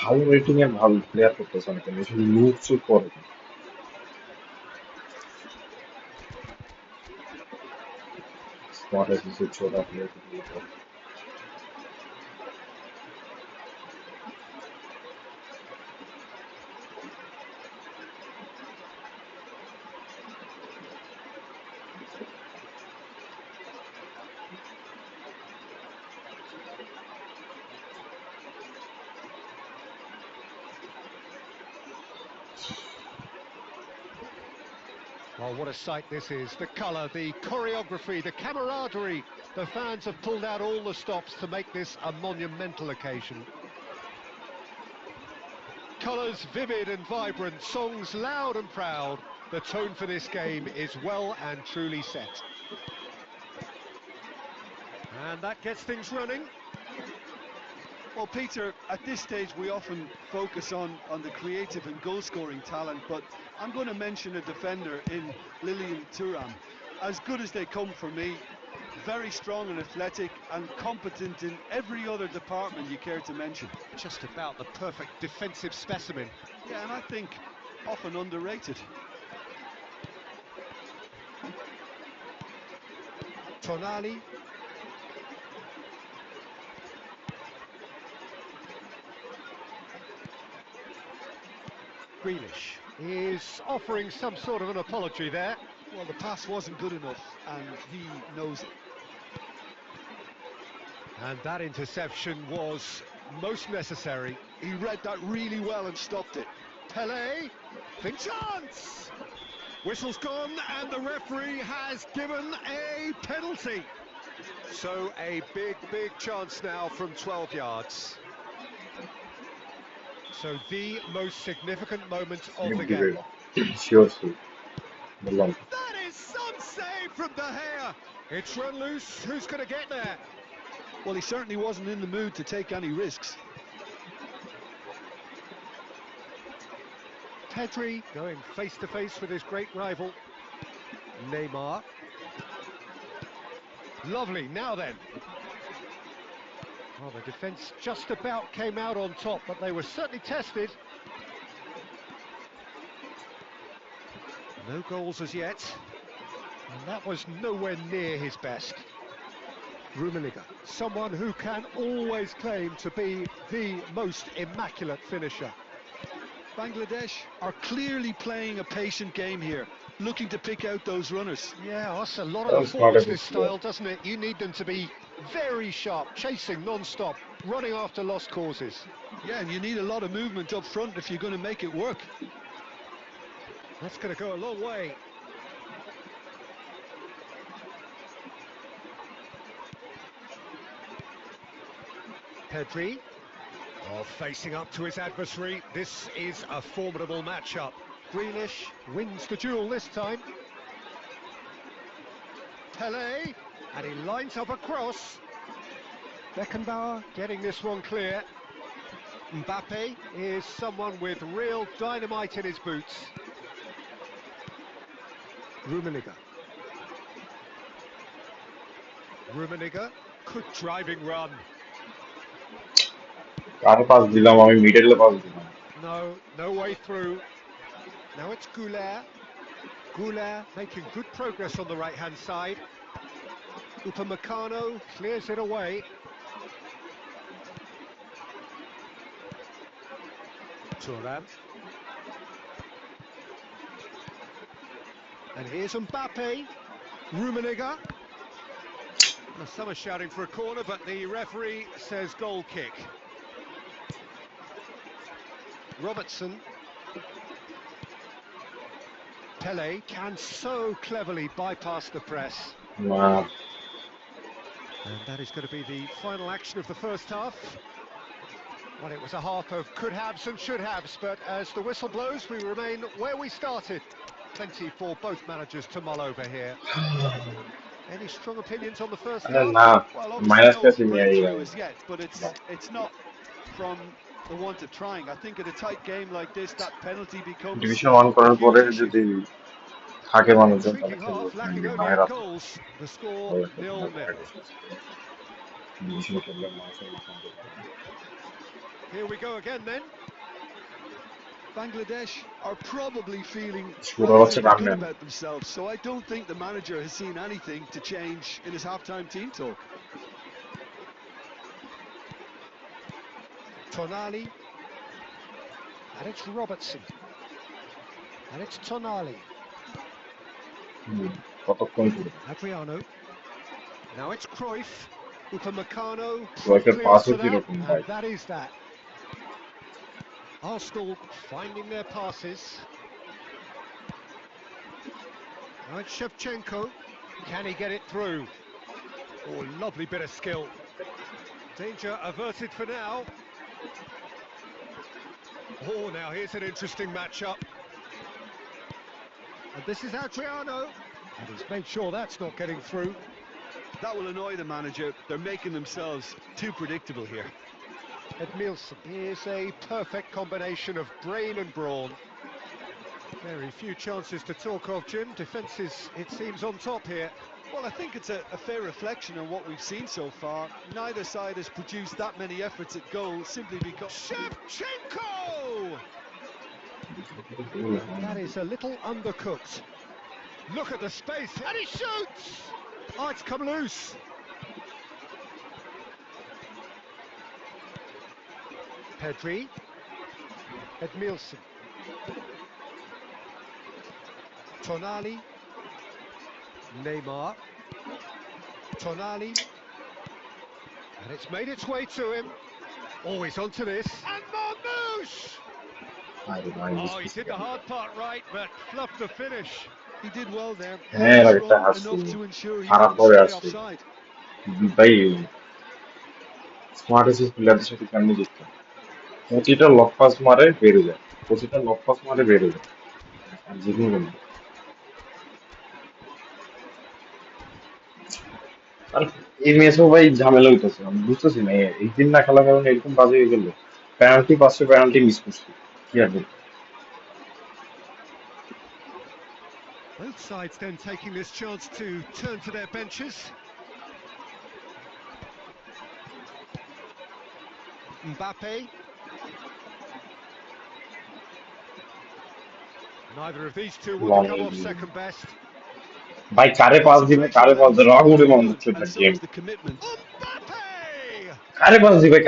ভালো রেটিং এর ভালো প্লেয়ার করতেছে না কেন শুধু মুভ চুপ করে স্মার্ট এসি ছোটা player Oh, what a sight this is. The colour, the choreography, the camaraderie. The fans have pulled out all the stops to make this a monumental occasion. Colours vivid and vibrant, songs loud and proud. The tone for this game is well and truly set. And that gets things running. Well, Peter, at this stage we often focus on the creative and goal-scoring talent, but I'm going to mention a defender in Lilian Thuram. As good as they come for me, very strong and athletic and competent in every other department you care to mention. Just about the perfect defensive specimen. Yeah, and I think often underrated. Tonali. Grealish is offering some sort of an apology there. Well, the pass wasn't good enough, and he knows it. And that interception was most necessary. He read that really well and stopped it. Pele, big chance! Whistle's gone, and the referee has given a penalty. So a big chance now from 12 yards. So the most significant moment of the game. Sure. That is some save from De Gea. It's run loose. Who's going to get there? Well, he certainly wasn't in the mood to take any risks. Pedri going face to face with his great rival, Neymar. Lovely, now then. Well, the defence just about came out on top, but they were certainly tested. No goals as yet, and that was nowhere near his best. Rummenigge, someone who can always claim to be the most immaculate finisher. Bangladesh are clearly playing a patient game here, looking to pick out those runners. Yeah, that's a lot of performance, this style, doesn't it? You need them to be very sharp, chasing non-stop, running after lost causes. Yeah, and you need a lot of movement up front if you're going to make it work. That's going to go a long way. Pedri, facing up to his adversary. This is a formidable matchup. Grealish wins the duel this time. Pele, and he lines up a cross. Beckenbauer getting this one clear. Mbappe is someone with real dynamite in his boots. Rummenigge. Rummenigge, good driving run. No way through. Now it's Goulet. Goulet making good progress on the right-hand side. Upamecano clears it away. Thuram. And here's Mbappe. Rummenigge. Well, some are shouting for a corner, but the referee says goal kick. Robertson. Pele can so cleverly bypass the press. Wow. And that is going to be the final action of the first half. Well, it was a half of could-haves and should-haves, but as the whistle blows, we remain where we started. Plenty for both managers to mull over here. Any strong opinions on the first half? Well, obviously no breakthrough as yet, but it's not from the want of trying. I think in a tight game like this, that penalty becomes Division 1 করার পরে যদি থাকে মানুষজন Intriguing half, lacking only বাইরে 8 goals. The score 0-0. Here we go again then. Bangladesh are probably feeling good about themselves, so I don't think the manager has seen anything to change in his half-time team talk. Tonali, and it's Robertson, and it's Tonali. Adriano, now it's Cruyff, Upamecano, and that is that. Arsenal finding their passes. Now it's Shevchenko, can he get it through? Oh, lovely bit of skill. Danger averted for now. Oh, now here's an interesting matchup. And this is Adriano. And he's made sure that's not getting through. That will annoy the manager. They're making themselves too predictable here. Edmilson is a perfect combination of brain and brawn. Very few chances to talk of, Jim. Defence is, it seems, on top here. Well, I think it's a fair reflection on what we've seen so far. Neither side has produced that many efforts at goal simply because... Shevchenko! That is a little undercooked. Look at the space, and he shoots! Oh, it's come loose. Pedri. Edmilson. Tonali. Neymar. Tonali. And it's made its way to him. Always onto this. And Marmouche! Oh, he did the hard part right, but fluffed the finish. He did well there. Like Strong enough to ensure he wouldn't stay offside. Smartest players সাথে কেমনে জিততো প্রতিটা lock pass মারে বেড়ে যায় প্রতিটা lock pass মারে বেড়ে যায় আর জিতবে কেন আর এই ম্যাচও ভাই ঝামেলা হইতেছে আমি বুঝতেছি না এই দিন না খেলার কারণে এরকম বাজে হয়ে গেল পেনাল্টি পাঁচটা পেনাল্টি মিস করছি কি আর বলবো Both sides then taking this chance to turn to their benches. Mbappe. Neither of these two will come off second best. ভাই কারে পাস দিবে রং উড়ে মন হচ্ছে না গেম কারে পাস দিবে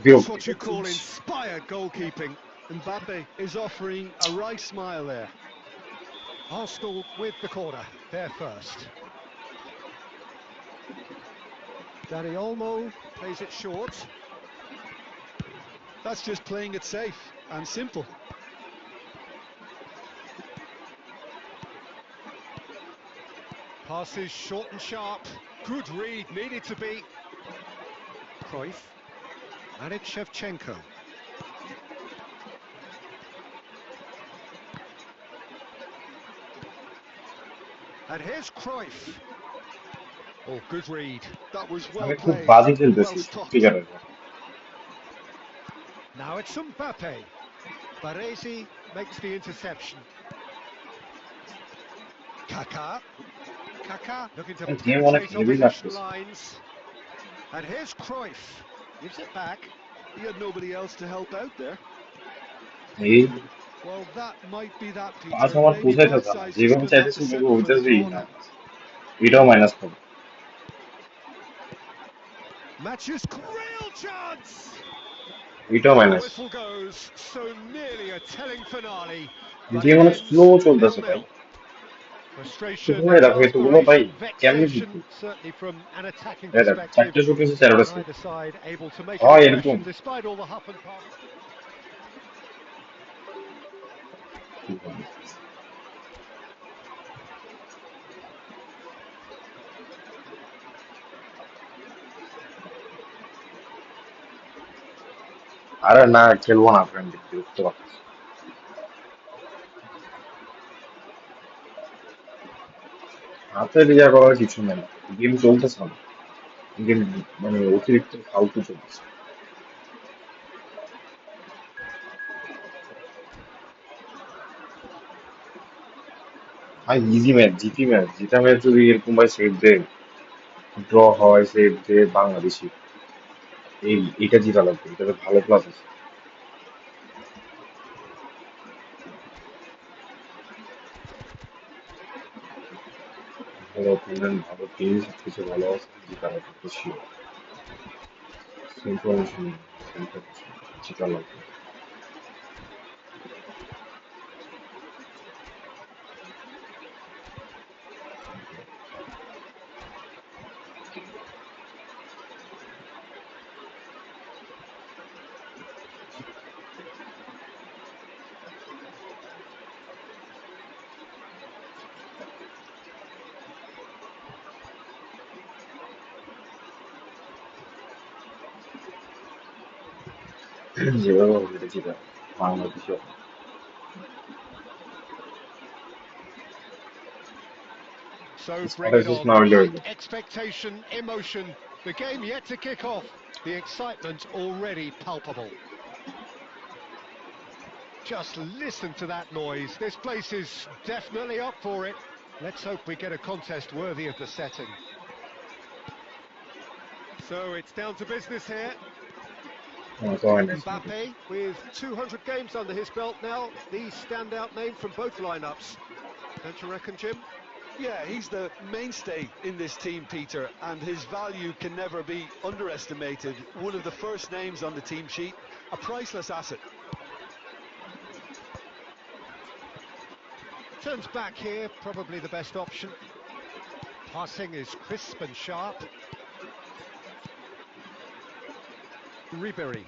That's what you call inspired goalkeeping. Mbappe is offering a wry smile there. Arsenal with the corner, they're first. Dani Olmo plays it short. That's just playing it safe and simple. Passes short and sharp. Good read, needed to be. Cruyff. And it's Shevchenko. And here's Cruyff. Oh, good read. That was well আমি খুব played. বাজে খেলতেছি সত্যিকারের Now it's Mbappe. Baresi makes the interception. Kaká looking to penetrate opposition lines. And here's Cruyff. Gives it back. He had nobody else to help out there. এই Well, that might be that, pass Peter. আমার Maybe পোষাইতে both না sides যেভাবে just couldn't have চাইতেছি to সেভাবে settle for the হইতেছেই draw না now. এটাও minus করবো Matches real chance. এটাও minus Whistle goes. So nearly a telling finale. Game অনেক স্লো চলতেছে ভাই Frustration, কোথায় রাখো এতগুলো ভাই কেমনে vexation, জিতবো certainly from an attacking এটা perspective. চারটে শুট হয়েছে চারটা ছিল Neither side able to make হয় an এরকম impression despite all the huff and puff. আরে না খেলবো না ফ্রেন্ড বিরক্ত লাগছে হাতে রিয়া করার কিছু নেই গেম চলতেছে না গেম মানে অতিরিক্ত ফালতু চলতেছে ভাই ইজি ম্যাচ জিতা ম্যাচ যদি এরকম ভাই সেভ দেয় ড্র হয় সেভ দেয় বাংলাদেশি এইটা জিতা লাগবে এটাতে ভালো ক্লাস আছে ভালো অপিনিয়ন ভালো টিম সবকিছু ভালো আছে জিতা লাগবে খুশি সিম্পল জিতা লাগবে যেভাবে হবে জিতা Bangladeshi So bring it on. Expectation, emotion, The game yet to kick off. The excitement already palpable. Just listen to that noise. This place is definitely up for it. Let's hope we get a contest worthy of the setting. So it's down to business here. Mbappe, with 200 games under his belt now, the standout name from both lineups. Don't you reckon, Jim? Yeah, he's the mainstay in this team, Peter, and his value can never be underestimated. One of the first names on the team sheet, a priceless asset. Turns back here, probably the best option. Passing is crisp and sharp. Ribery.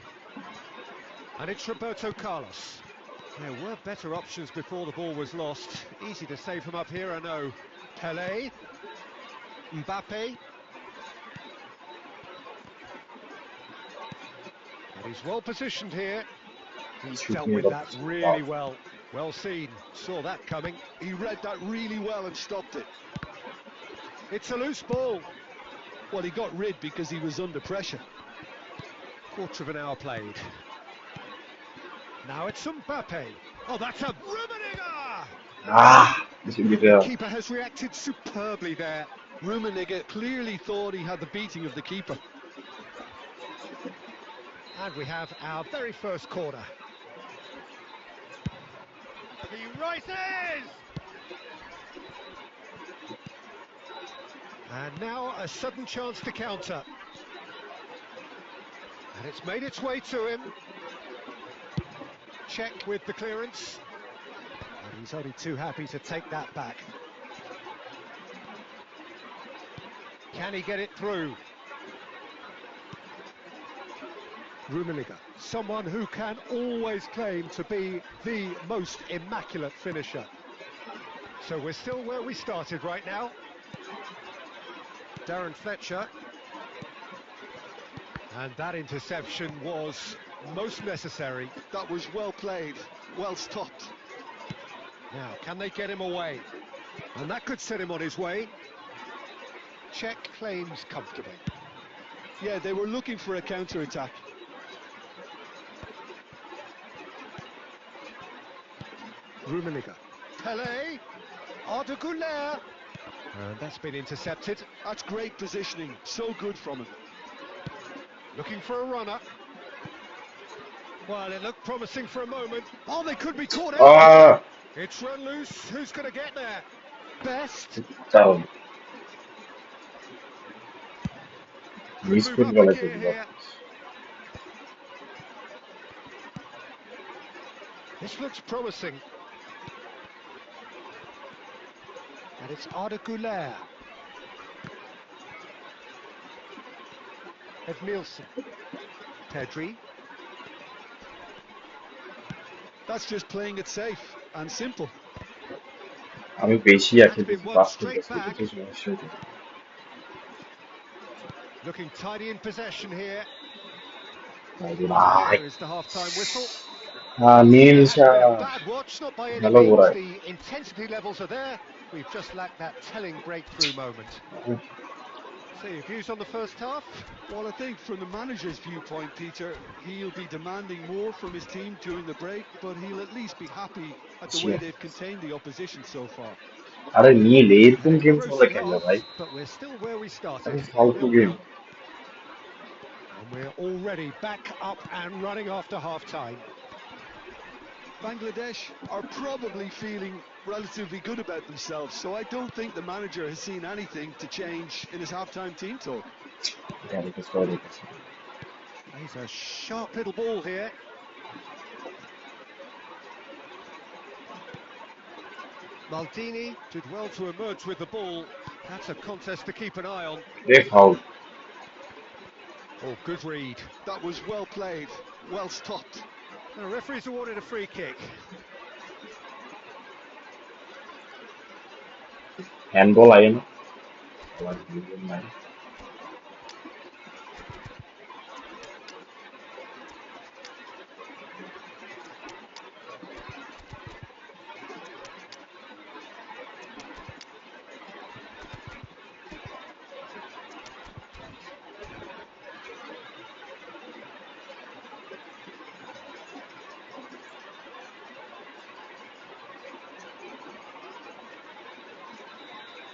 And it's Roberto Carlos. There were better options before the ball was lost. Easy to save him up here, I know. Pelé. Mbappe. And he's well positioned here. He's dealt with that really well. Well seen. Saw that coming. He read that really well and stopped it. It's a loose ball. Well, he got rid because he was under pressure. Quarter of an hour played. Now it's Mbappe. Oh, that's a Rummenigge! The keeper has reacted superbly there. Rummenigge clearly thought he had the beating of the keeper. And we have our very first corner. He rises! And now a sudden chance to counter. And it's made its way to him. Check with the clearance. And he's only too happy to take that back. Can he get it through? Rummenigge, someone who can always claim to be the most immaculate finisher. So we're still where we started right now. Darren Fletcher. And that interception was most necessary. That was well played, well stopped. Now, can they get him away? And that could set him on his way. Check claims comfortably. Yeah, they were looking for a counter-attack. Rummenigge. Pelé. Arda Güler. And that's been intercepted. That's great positioning, so good from him. Looking for a runner. Well, it looked promising for a moment. Oh, they could be caught out. It's run loose. Who's going to get there? Best. Down. Move up the gear here. This looks promising. And it's Arda Güler. Ed Nielsen. Pedri. That's just playing it safe and simple. আমি বেশি এখন pass করতেছি। Looking tidy in possession here. There is the half-time whistle. Bad watch, not by any means. The intensity levels are there. We've just lacked that telling breakthrough moment. So your views on the first half? Well, I think from the manager's viewpoint, Peter, he'll be demanding more from his team during the break, but he'll at least be happy at the way they've contained the opposition so far. अरे नहीं late तुम game खेल रहे हो भाई। But we're still where we started. It's how to game. And we're already back up and running after half-time. Bangladesh are probably feeling relatively good about themselves, so I don't think the manager has seen anything to change in his half-time team talk. He's a sharp little ball here. Maldini did well to emerge with the ball. That's a contest to keep an eye on. Oh, good read. That was well played, well stopped. The referee's awarded a free kick. Handball I am.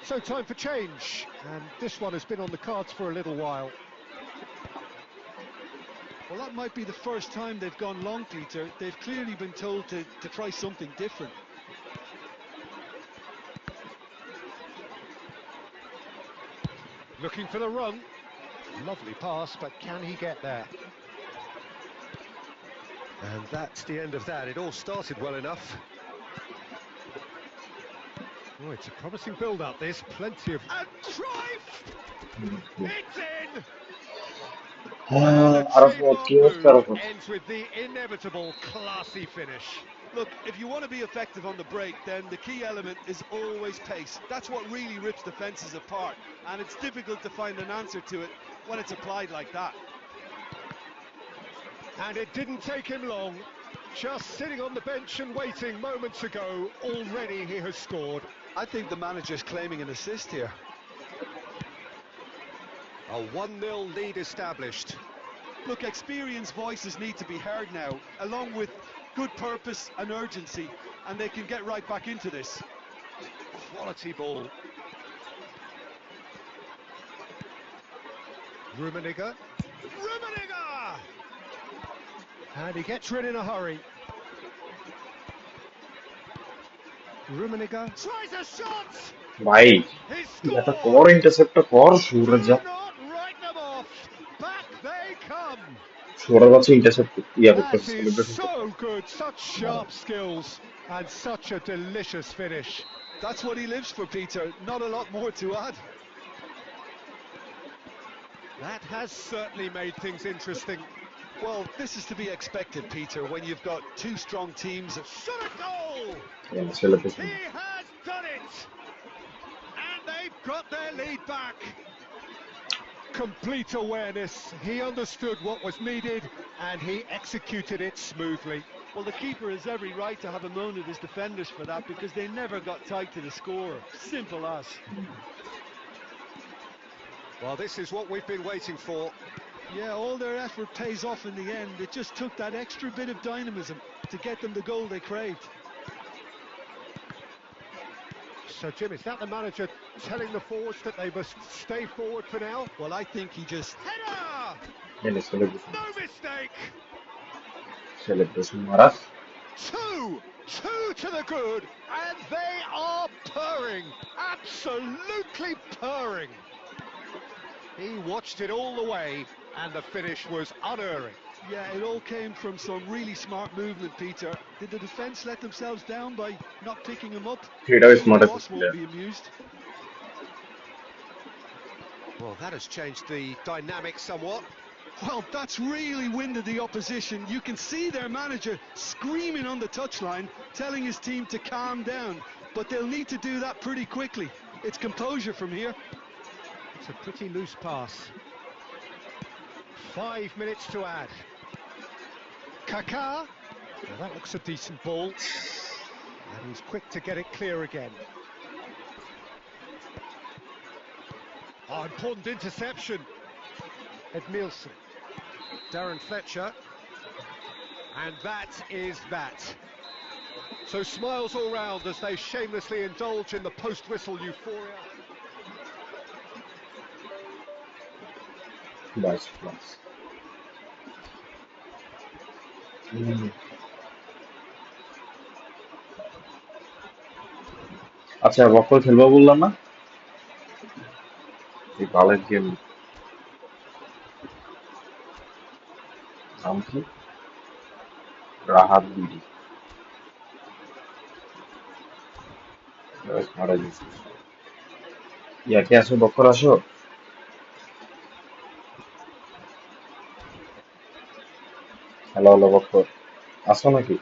So time for change, and this one has been on the cards for a little while. Well, that might be the first time they've gone long, Peter. They've clearly been told to try something different. Looking for the run. Lovely pass, but can he get there? And that's the end of that. It all started well enough. Oh, it's a promising build-up, this. Plenty of... And drive! It's in! And a trademark move ends with the inevitable classy finish. Look, if you want to be effective on the break, then the key element is always pace. That's what really rips defences apart, and it's difficult to find an answer to it when it's applied like that. And it didn't take him long. Just sitting on the bench and waiting moments ago, already he has scored. I think the manager's claiming an assist here. A 1-0 lead established. Look, experienced voices need to be heard now, along with good purpose and urgency, and they can get right back into this. Quality ball. Rummenigge. And he gets rid in a hurry. Rummenigge tries a shot. भाई या तो core intercept core सूरज जा Write them off. Back they come. सूरज से intercept या That is so good. Such sharp skills and such a delicious finish. That's what he lives for, Peter. Not a lot more to add. That has certainly made things interesting. Well, this is to be expected, Peter, when you've got two strong teams. Shot a goal! Yeah, he has done it! And they've got their lead back. Complete awareness. He understood what was needed and he executed it smoothly. Well, the keeper has every right to have a moan at his defenders for that, because they never got tight to the scorer. Simple as. Well, this is what we've been waiting for. Yeah, all their effort pays off in the end. It just took that extra bit of dynamism to get them the goal they craved. So, Jim, is that the manager telling the forwards that they must stay forward for now? Well, I think he just... Header! No mistake! Celebration Maras. Two to the good, and they are purring, absolutely purring. He watched it all the way, and the finish was unerring. Yeah, it all came from some really smart movement, Peter. Did the defence let themselves down by not picking him up? The boss won't be amused. Well, that has changed the dynamic somewhat. Well, that's really winded the opposition. You can see their manager screaming on the touchline, telling his team to calm down. But they'll need to do that pretty quickly. It's composure from here. It's a pretty loose pass. 5 minutes to add. Kaká. Now that looks a decent ball. And he's quick to get it clear again. Oh, important interception. Edmilson. Darren Fletcher. And that is that. So smiles all round as they shamelessly indulge in the post-whistle euphoria. Nice. আচ্ছা বকল খেলবো বললাম না এই বালের game নাম কি Rahat BD মারা গেছে ইয়াকে আসো বকর আসো হ্যালো বকর আসো নাকি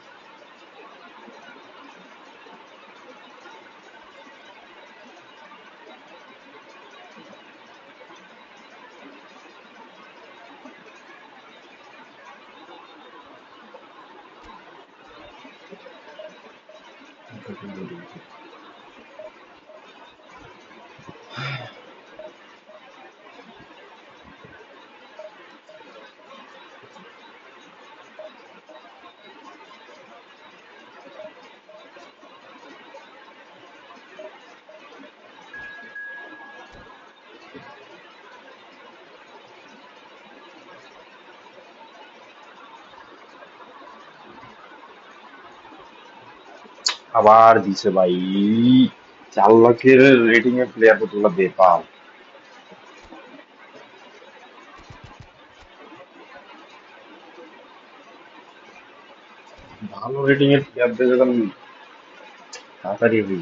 আবার দিছে ভাই 4 লাখের রেটিং এর প্লেয়ার কতগুলো দে পাও ভালো রেটিং এর প্লেয়ারদের যখন তাড়াতাড়ি হই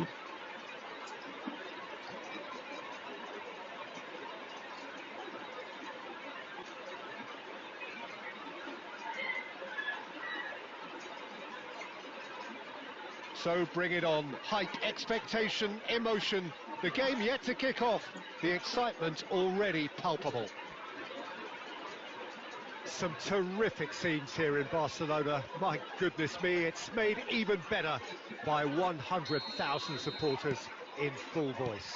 So bring it on. Hype, expectation, emotion. The game yet to kick off. The excitement already palpable. Some terrific scenes here in Barcelona. My goodness me, it's made even better by 100,000 supporters in full voice.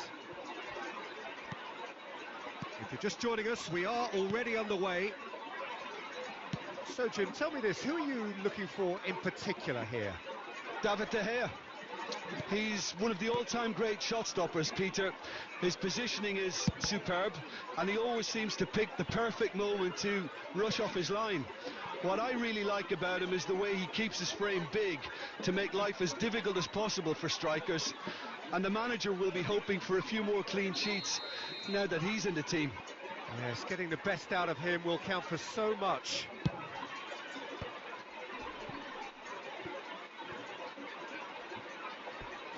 If you're just joining us, we are already underway. So, Jim, tell me this, who are you looking for in particular here? David De Gea. He's one of the all-time great shot stoppers, Peter. His positioning is superb, and he always seems to pick the perfect moment to rush off his line. What I really like about him is the way he keeps his frame big to make life as difficult as possible for strikers. And the manager will be hoping for a few more clean sheets now that he's in the team. Yes, getting the best out of him will count for so much.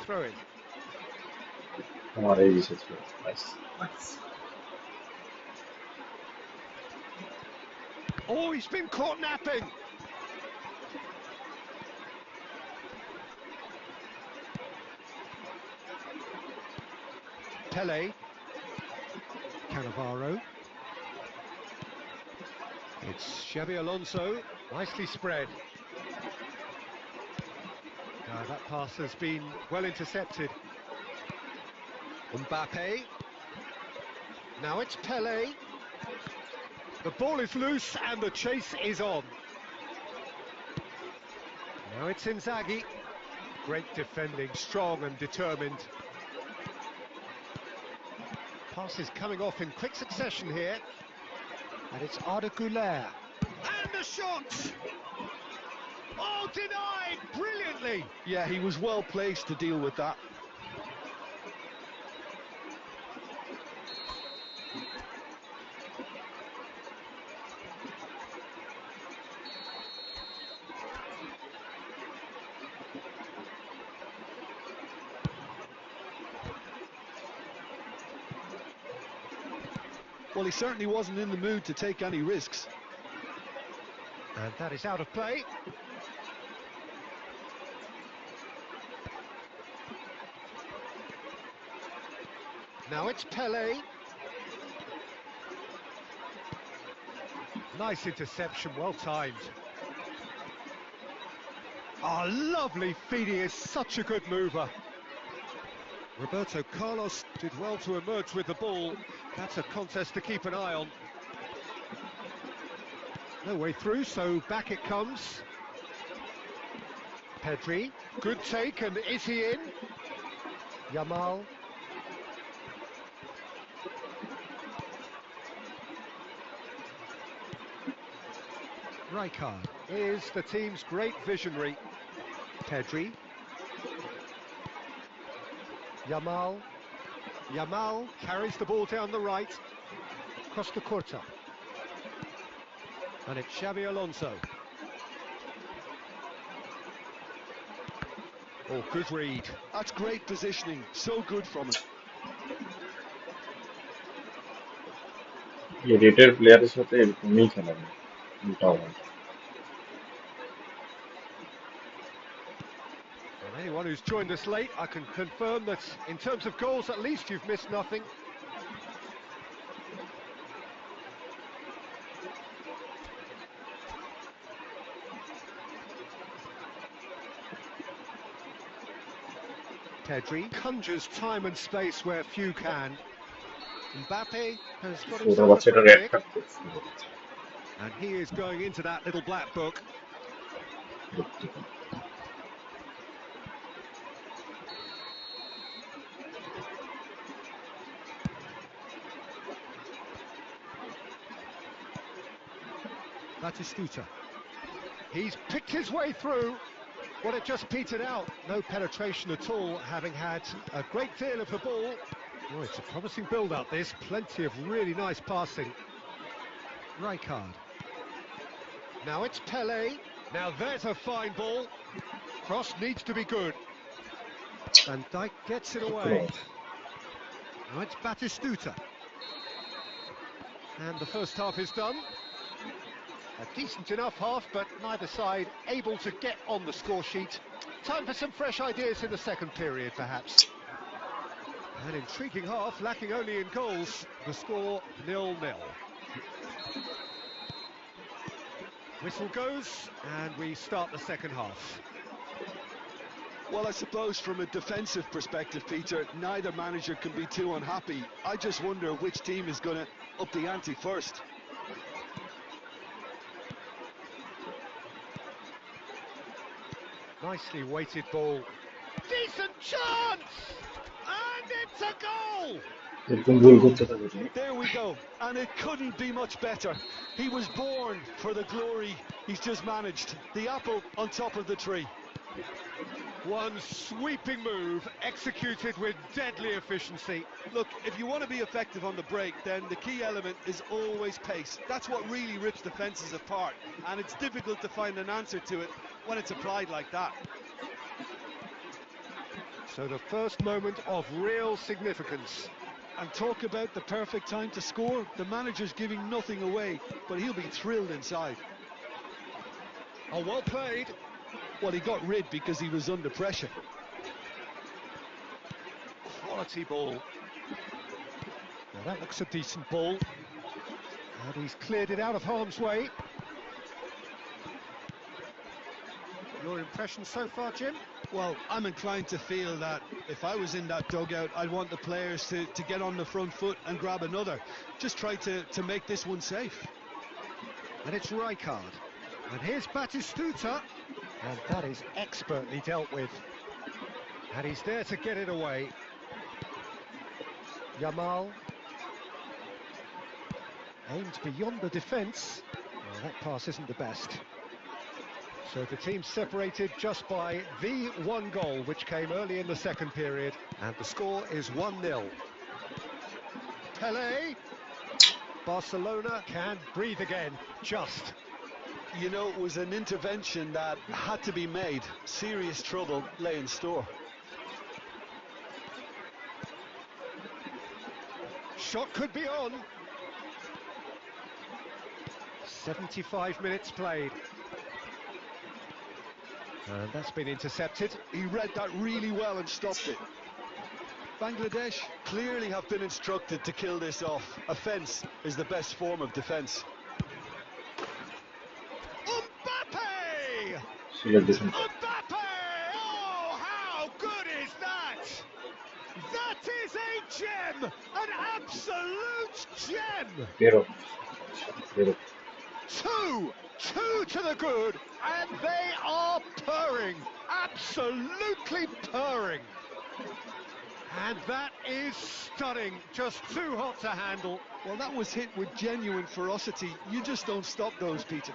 Throw in. আমার এই বিশেষ করে nice nice Oh, he's been caught napping. Pele. Cannavaro. It's Xabi Alonso, nicely spread. That pass has been well intercepted. Mbappe. Now it's Pele. The ball is loose and the chase is on. Now it's Inzaghi. Great defending, strong and determined. Passes coming off in quick succession here. And it's Arda Güler. And the shot! Oh, denied brilliantly! Yeah, he was well placed to deal with that. Well, he certainly wasn't in the mood to take any risks. And that is out of play. Now it's Pele. Nice interception, well timed. Oh, lovely feeding, is such a good mover. Roberto Carlos did well to emerge with the ball. That's a contest to keep an eye on. No way through, so back it comes. Pedri, good take, and is he in? Yamal. Rijkaard is the team's great visionary. Pedri. Yamal. Yamal carries the ball down the right. Costa Curta. And it's Xabi Alonso. Oh, good read. That's great positioning. So good from him. এই রেটের প্লেয়ারের সাথে এরকমই খেলা যায় উল্টাও হয় And anyone who's joined us late, I can confirm that in terms of goals, at least you've missed nothing. Pedri conjures time and space where few can. Mbappe has got ওটা himself a বাচ্চাটা free red kick, card করছে and he is going into that little black book. Batistuta. He's picked his way through. Well, it just petered out. No penetration at all, having had a great deal of the ball. Oh, it's a promising build-up, this. Plenty of really nice passing. Rijkaard. Now it's Pele. Now there's a fine ball. Cross needs to be good. Van Dijk gets it away. Now it's Batistuta. And the first half is done. A decent enough half, but neither side able to get on the score sheet. Time for some fresh ideas in the second period, perhaps. An intriguing half, lacking only in goals. The score 0-0. Whistle goes, and we start the second half. Well, I suppose from a defensive perspective, Peter, neither manager can be too unhappy. I just wonder which team is going to up the ante first. Nicely weighted ball. Decent chance! And it's a goal! There we go, and it couldn't be much better. He was born for the glory he's just managed. The apple on top of the tree. One sweeping move, executed with deadly efficiency. Look, if you want to be effective on the break, then the key element is always pace. That's what really rips defences apart, and it's difficult to find an answer to it when it's applied like that. So the first moment of real significance. And talk about the perfect time to score. The manager's giving nothing away, but he'll be thrilled inside. Oh, well played. Well, he got rid because he was under pressure. Quality ball. Now that looks a decent ball. And he's cleared it out of harm's way. Your impression so far, Jim? Well, I'm inclined to feel that if I was in that dugout, I'd want the players to get on the front foot and grab another. Just try to make this one safe. And it's Rijkaard. And here's Batistuta. And that is expertly dealt with. And he's there to get it away. Yamal. Aimed beyond the defence. Well, that pass isn't the best. So the team separated just by the one goal, which came early in the second period. And the score is 1-0. Pele. Barcelona can breathe again, just. You know, it was an intervention that had to be made. Serious trouble lay in store. Shot could be on. 75 minutes played. And that's been intercepted. He read that really well and stopped it. Bangladesh clearly have been instructed to kill this off. Offence is the best form of defence. Mbappe! Mbappe! Oh, how good is that? That is a gem! An absolute gem! Two to the good, and they are purring, absolutely purring. And that is stunning, just too hot to handle. Well, that was hit with genuine ferocity. You just don't stop those, Peter.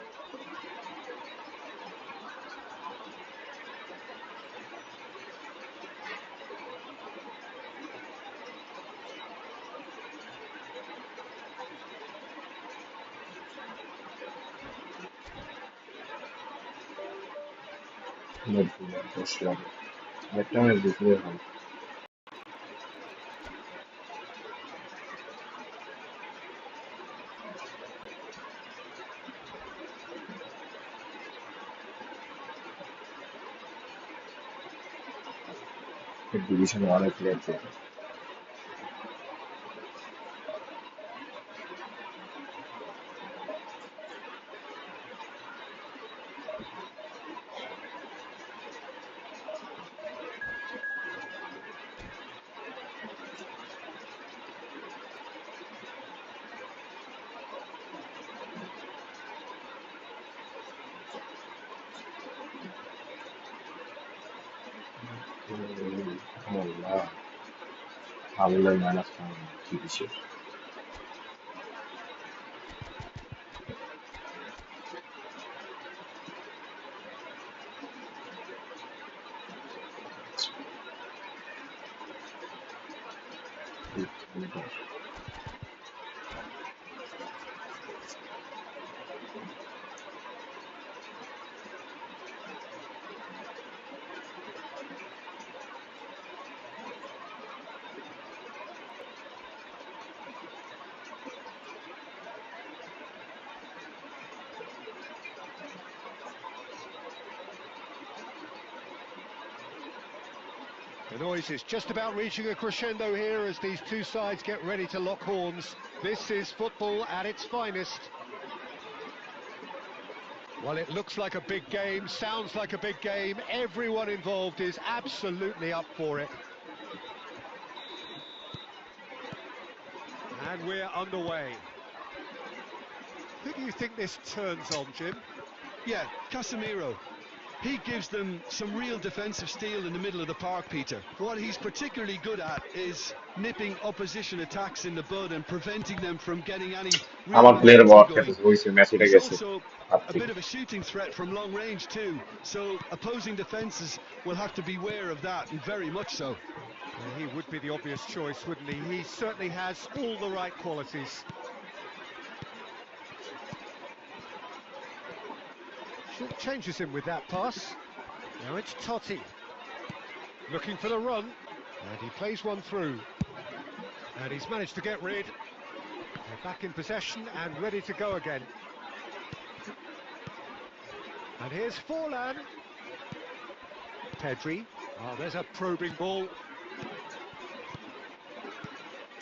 Division 1 player थे والله حاول ان افهم كيف يصير noise is just about reaching a crescendo here as these two sides get ready to lock horns. This is football at its finest. Well, it looks like a big game, sounds like a big game. Everyone involved is absolutely up for it. And we're underway. Who do you think this turns on, Jim? Yeah, Casemiro. He gives them some real defensive steel in the middle of the park, Peter. What he's particularly good at is nipping opposition attacks in the bud and preventing them from getting any real আমার player momentum বট going. খেলতেছে হইছে মেসিটা He's গেছে also a bit of a shooting threat from long range too, so opposing defences will have to beware of that, and very much so. Well, he would be the obvious choice, wouldn't he? He certainly has all the right qualities. Changes him with that pass. Now it's Totti. Looking for the run. And he plays one through. And he's managed to get rid. They're back in possession and ready to go again. And here's Forlan. Pedri. Oh, there's a probing ball.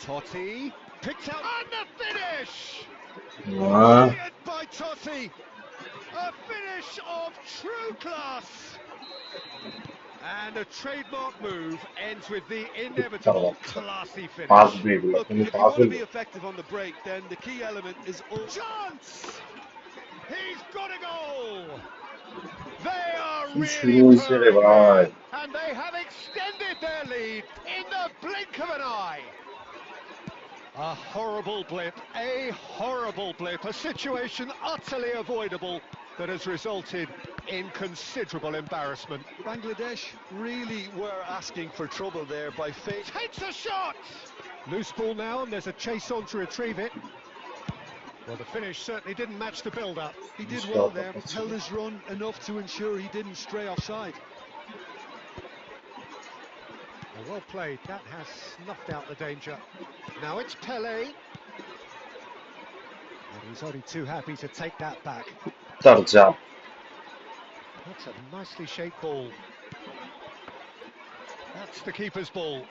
Totti. Picked out. And the finish! Brilliant by Totti. A finish of true class. And a trademark move ends with the inevitable classy finish. Look, if you want to be effective on the break, then the key element is all... Chance! He's got a goal! They are really purring here, and they have extended their lead in the blink of an eye. A horrible blip, a situation utterly avoidable that has resulted in considerable embarrassment. Bangladesh really were asking for trouble there by fate. Takes a shot! Loose ball now, and there's a chase on to retrieve it. Well, the finish certainly didn't match the build-up. He did well there, held his run enough to ensure he didn't stray offside. Well played, that has snuffed out the danger. Now it's Pele. And he's only too happy to take that back. That's a nicely shaped ball. That's the keeper's ball.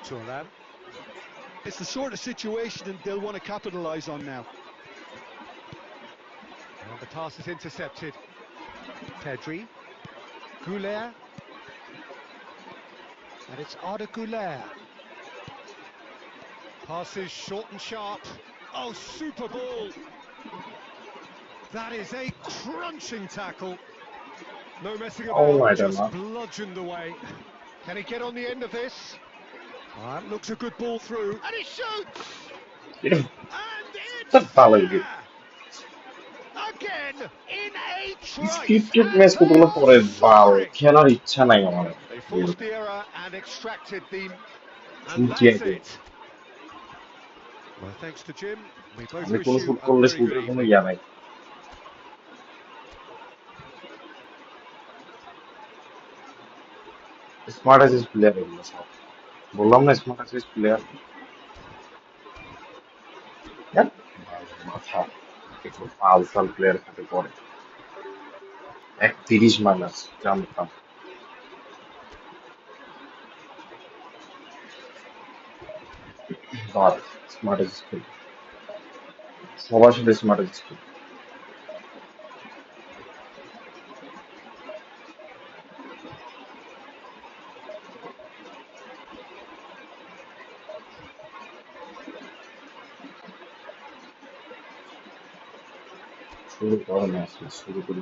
Turan. It's the sort of situation that they'll want to capitalise on now. And the pass is intercepted. Pedri. Goulet. And it's Arda Goulet. Passes short and sharp. Oh, super ball. That is a crunching tackle. No messing about, just bludgeoned away. Can he get on the end of this? That looks a good ball through. And he shoots! Yeah. And it's there! Again, in a trice. They forced the error and extracted the... And that's it. Well, thanks to Jim, we both wish you a very good evening. Smart as his player, বললাম না smart as his player. মাথা একটু ফাল player হাতে পড়ে 31 minus জানতাম but smart as his player. সবার সাথে স্মার্ট as his player. শুরু করো ম্যাচ শুরু করি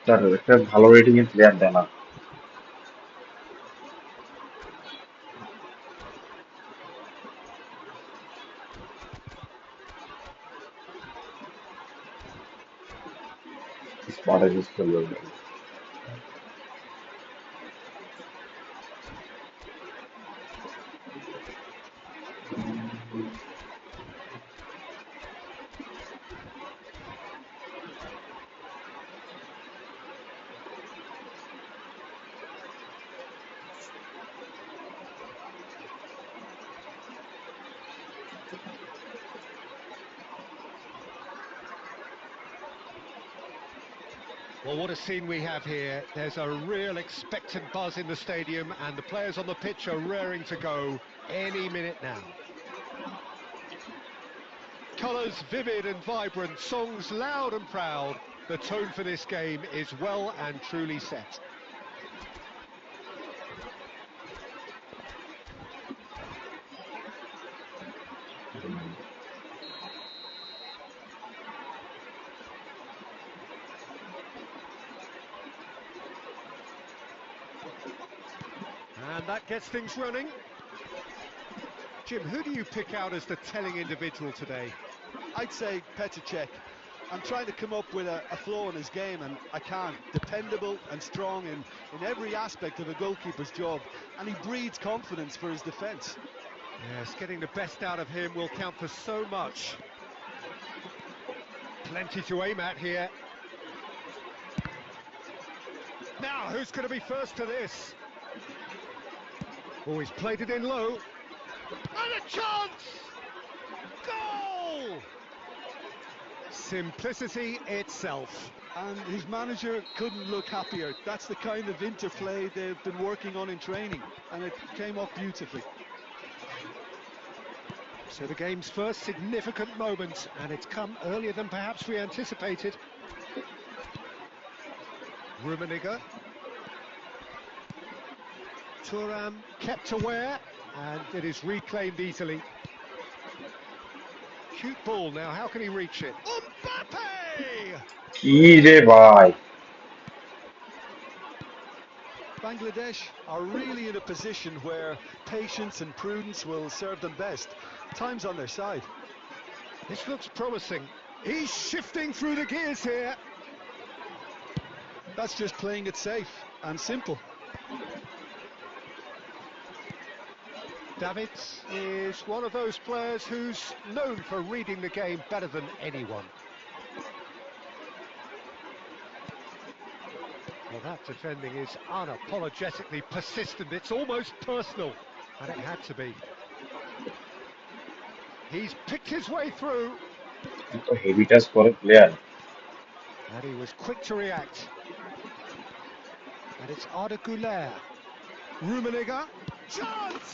তার একটা ভালো রেটিং এর প্লেয়ার দেয় না। স্মার্ট ইউজ করবে। Well, what a scene we have here. There's a real expectant buzz in the stadium, and the players on the pitch are raring to go any minute now. Colours vivid and vibrant, songs loud and proud. The tone for this game is well and truly set. And that gets things running. Jim, who do you pick out as the telling individual today? I'd say Petr Cech. I'm trying to come up with a flaw in his game, and I can't. Dependable and strong in every aspect of a goalkeeper's job, and he breeds confidence for his defence. Yes, getting the best out of him will count for so much. Plenty to aim at here. Now, who's going to be first to this? Oh, he's played it in low. And a chance! Goal! Simplicity itself. And his manager couldn't look happier. That's the kind of interplay they've been working on in training, and it came off beautifully. So the game's first significant moment, and it's come earlier than perhaps we anticipated. Rummenigge. Thuram kept aware, and it is reclaimed easily. Cute ball now, how can he reach it? Mbappe! কি রে ভাই! Bangladesh are really in a position where patience and prudence will serve them best. Time's on their side. This looks promising. He's shifting through the gears here. That's just playing it safe and simple. Davids is one of those players who's known for reading the game better than anyone. Well, that defending is unapologetically persistent. It's almost personal, and it had to be. He's picked his way through. তো heavy touch করে player. And he was quick to react. And it's Arda Güler. Rummenigge. Chance!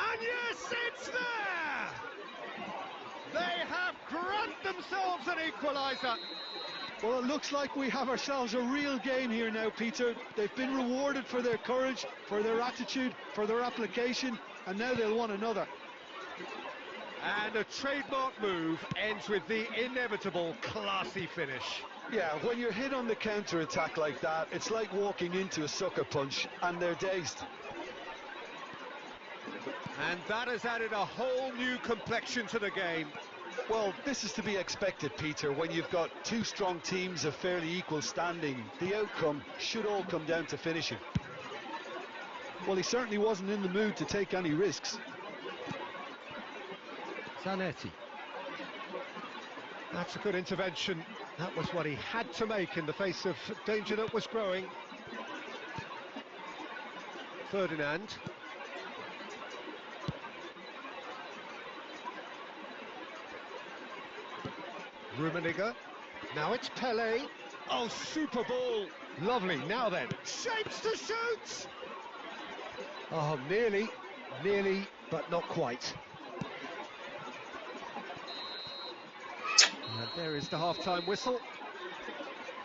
And yes, it's there! They have granted themselves an equaliser. Well, it looks like we have ourselves a real game here now, Peter. They've been rewarded for their courage, for their attitude, for their application, and now they'll want another. And a trademark move ends with the inevitable classy finish. Yeah, when you're hit on the counter-attack like that, it's like walking into a sucker punch, and they're dazed. And that has added a whole new complexion to the game. Well, this is to be expected, Peter. When you've got two strong teams of fairly equal standing, the outcome should all come down to finishing. Well, he certainly wasn't in the mood to take any risks. Zanetti. That's a good intervention. That was what he had to make in the face of danger that was growing. Ferdinand. Rummenigge. Now it's Pele. Oh, super ball. Lovely. Now then, shapes to shoot! Oh, nearly, but not quite. And there is the half-time whistle.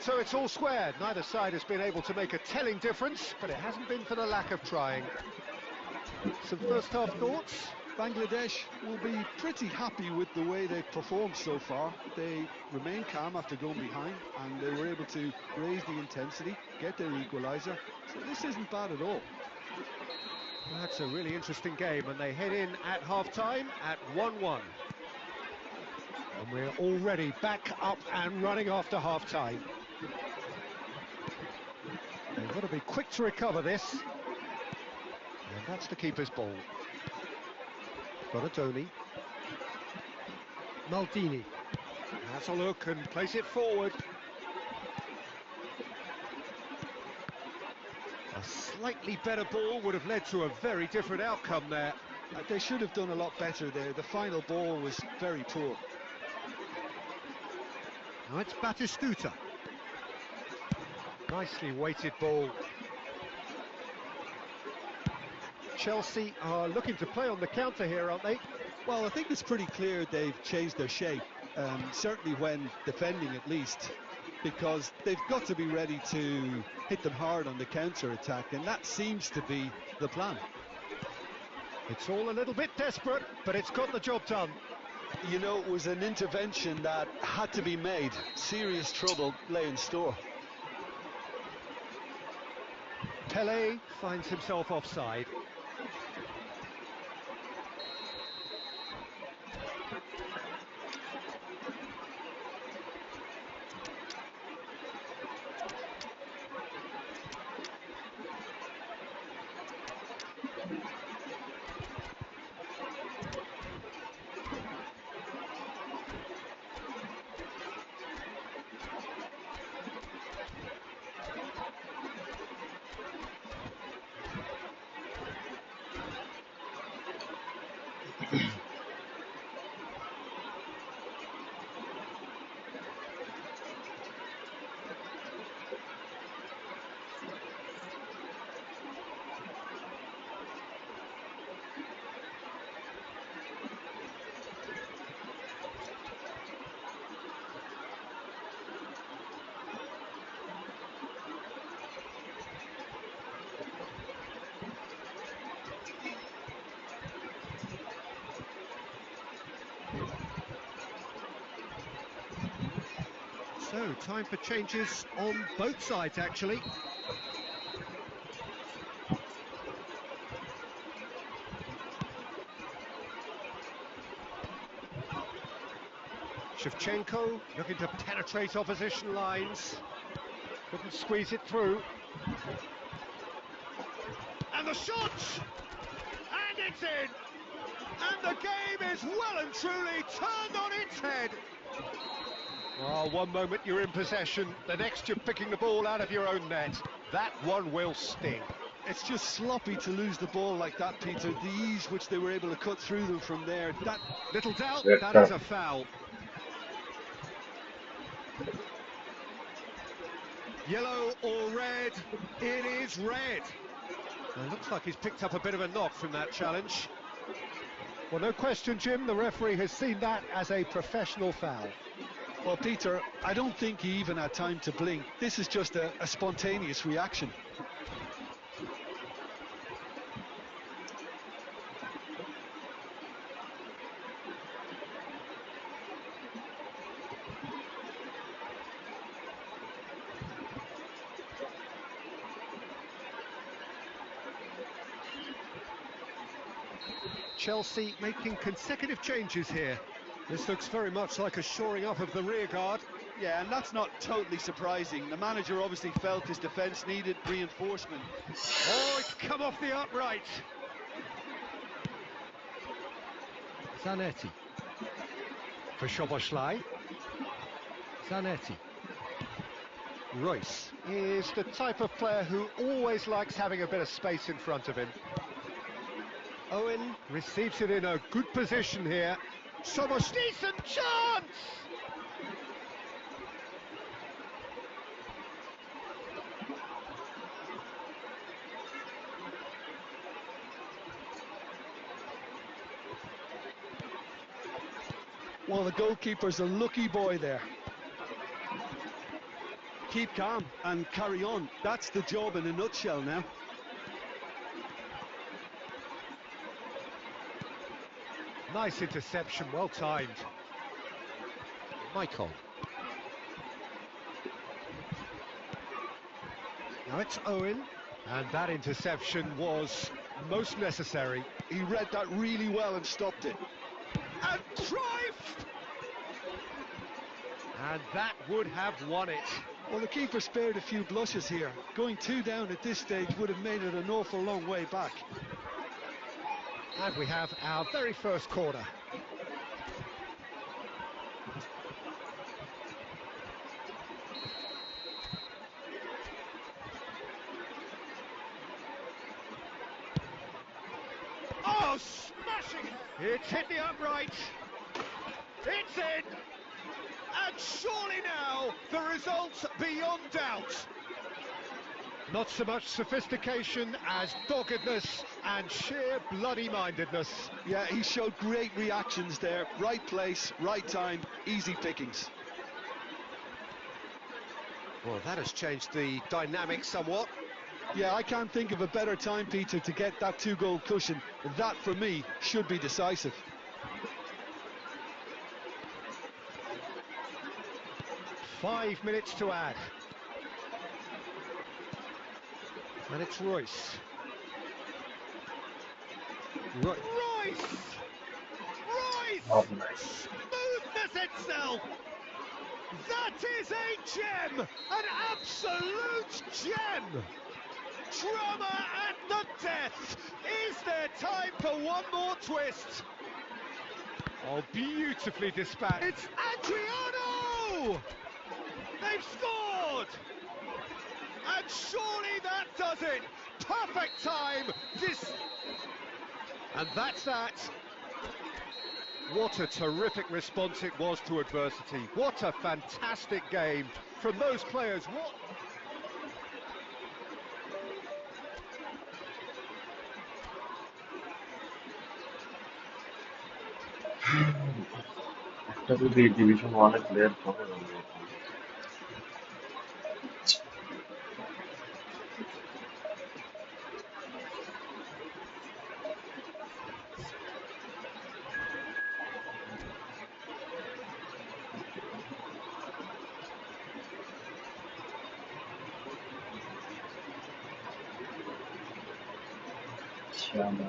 So it's all squared. Neither side has been able to make a telling difference, but it hasn't been for the lack of trying. Some first-half thoughts? Bangladesh will be pretty happy with the way they've performed so far. They remain calm after going behind, and they were able to raise the intensity, get their equaliser. So this isn't bad at all. That's a really interesting game, and they head in at half-time at 1-1. And we're already back up and running after half-time. They've got to be quick to recover this. And that's the keeper's ball. Donatoni. Maldini. Has a look and plays it forward. A slightly better ball would have led to a very different outcome there. They should have done a lot better there. The final ball was very poor. Now it's Batistuta. Nicely weighted ball. Chelsea are looking to play on the counter here, aren't they? Well, I think it's pretty clear they've changed their shape, certainly when defending at least, because they've got to be ready to hit them hard on the counter-attack, and that seems to be the plan. It's all a little bit desperate, but it's got the job done. You know, it was an intervention that had to be made. Serious trouble lay in store. Pele finds himself offside. So, time for changes on both sides, actually. Shevchenko looking to penetrate opposition lines. Couldn't squeeze it through. And the shot! And it's in! And the game is well and truly turned on its head. Oh, one moment you're in possession, the next you're picking the ball out of your own net. That one will sting. It's just sloppy to lose the ball like that, Peter. The ease which they were able to cut through them from there. That little doubt, that is a foul. Yellow or red? It is red. It looks like he's picked up a bit of a knock from that challenge. Well, no question, Jim, the referee has seen that as a professional foul. Well, Peter, I don't think he even had time to blink. This is just a spontaneous reaction. Chelsea making consecutive changes here. This looks very much like a shoring up of the rear guard. Yeah, and that's not totally surprising. The manager obviously felt his defence needed reinforcement. Oh, it's come off the upright. Zanetti. For Szoboszlai. Zanetti. Royce is the type of player who always likes having a bit of space in front of him. Owen receives it in a good position here. Szoboszlai, decent chance! Well, the goalkeeper's a lucky boy there. Keep calm and carry on. That's the job in a nutshell now. Nice interception, well timed. Michael. Now it's Owen, and that interception was most necessary. He read that really well and stopped it. And Cruyff! And that would have won it. Well, the keeper spared a few blushes here. Going 2 down at this stage would have made it an awful long way back. And we have our very first corner. Oh, smashing! It's hit the upright. It's in! And surely now, the result's beyond doubt. Not so much sophistication as doggedness and sheer bloody-mindedness. Yeah, he showed great reactions there. Right place, right time, easy pickings. Well, that has changed the dynamic somewhat. Yeah, I can't think of a better time, Peter, to get that 2-goal cushion. That, for me, should be decisive. Five minutes to add. And it's Royce. Royce! Oh, nice. Smoothness itself! That is a gem! An absolute gem! Drama at the death! Is there time for one more twist? Oh, beautifully dispatched. It's Adriano! They've scored! And surely that does it! Perfect time! And that's that! What a terrific response it was to adversity. What a fantastic game from those players. What? WWE Division 1 player for Chama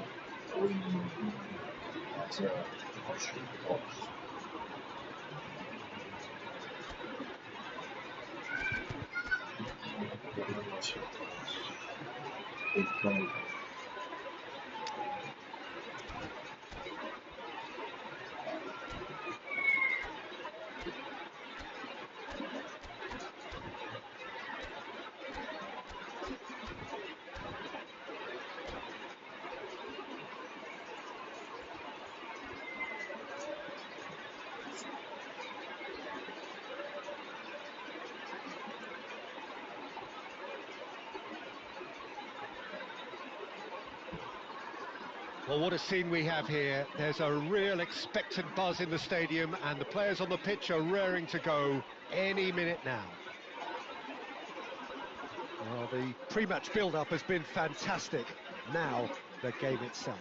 Well, what a scene we have here. There's a real expectant buzz in the stadium, and the players on the pitch are raring to go any minute now. Well, the pre-match build-up has been fantastic. Now, the game itself.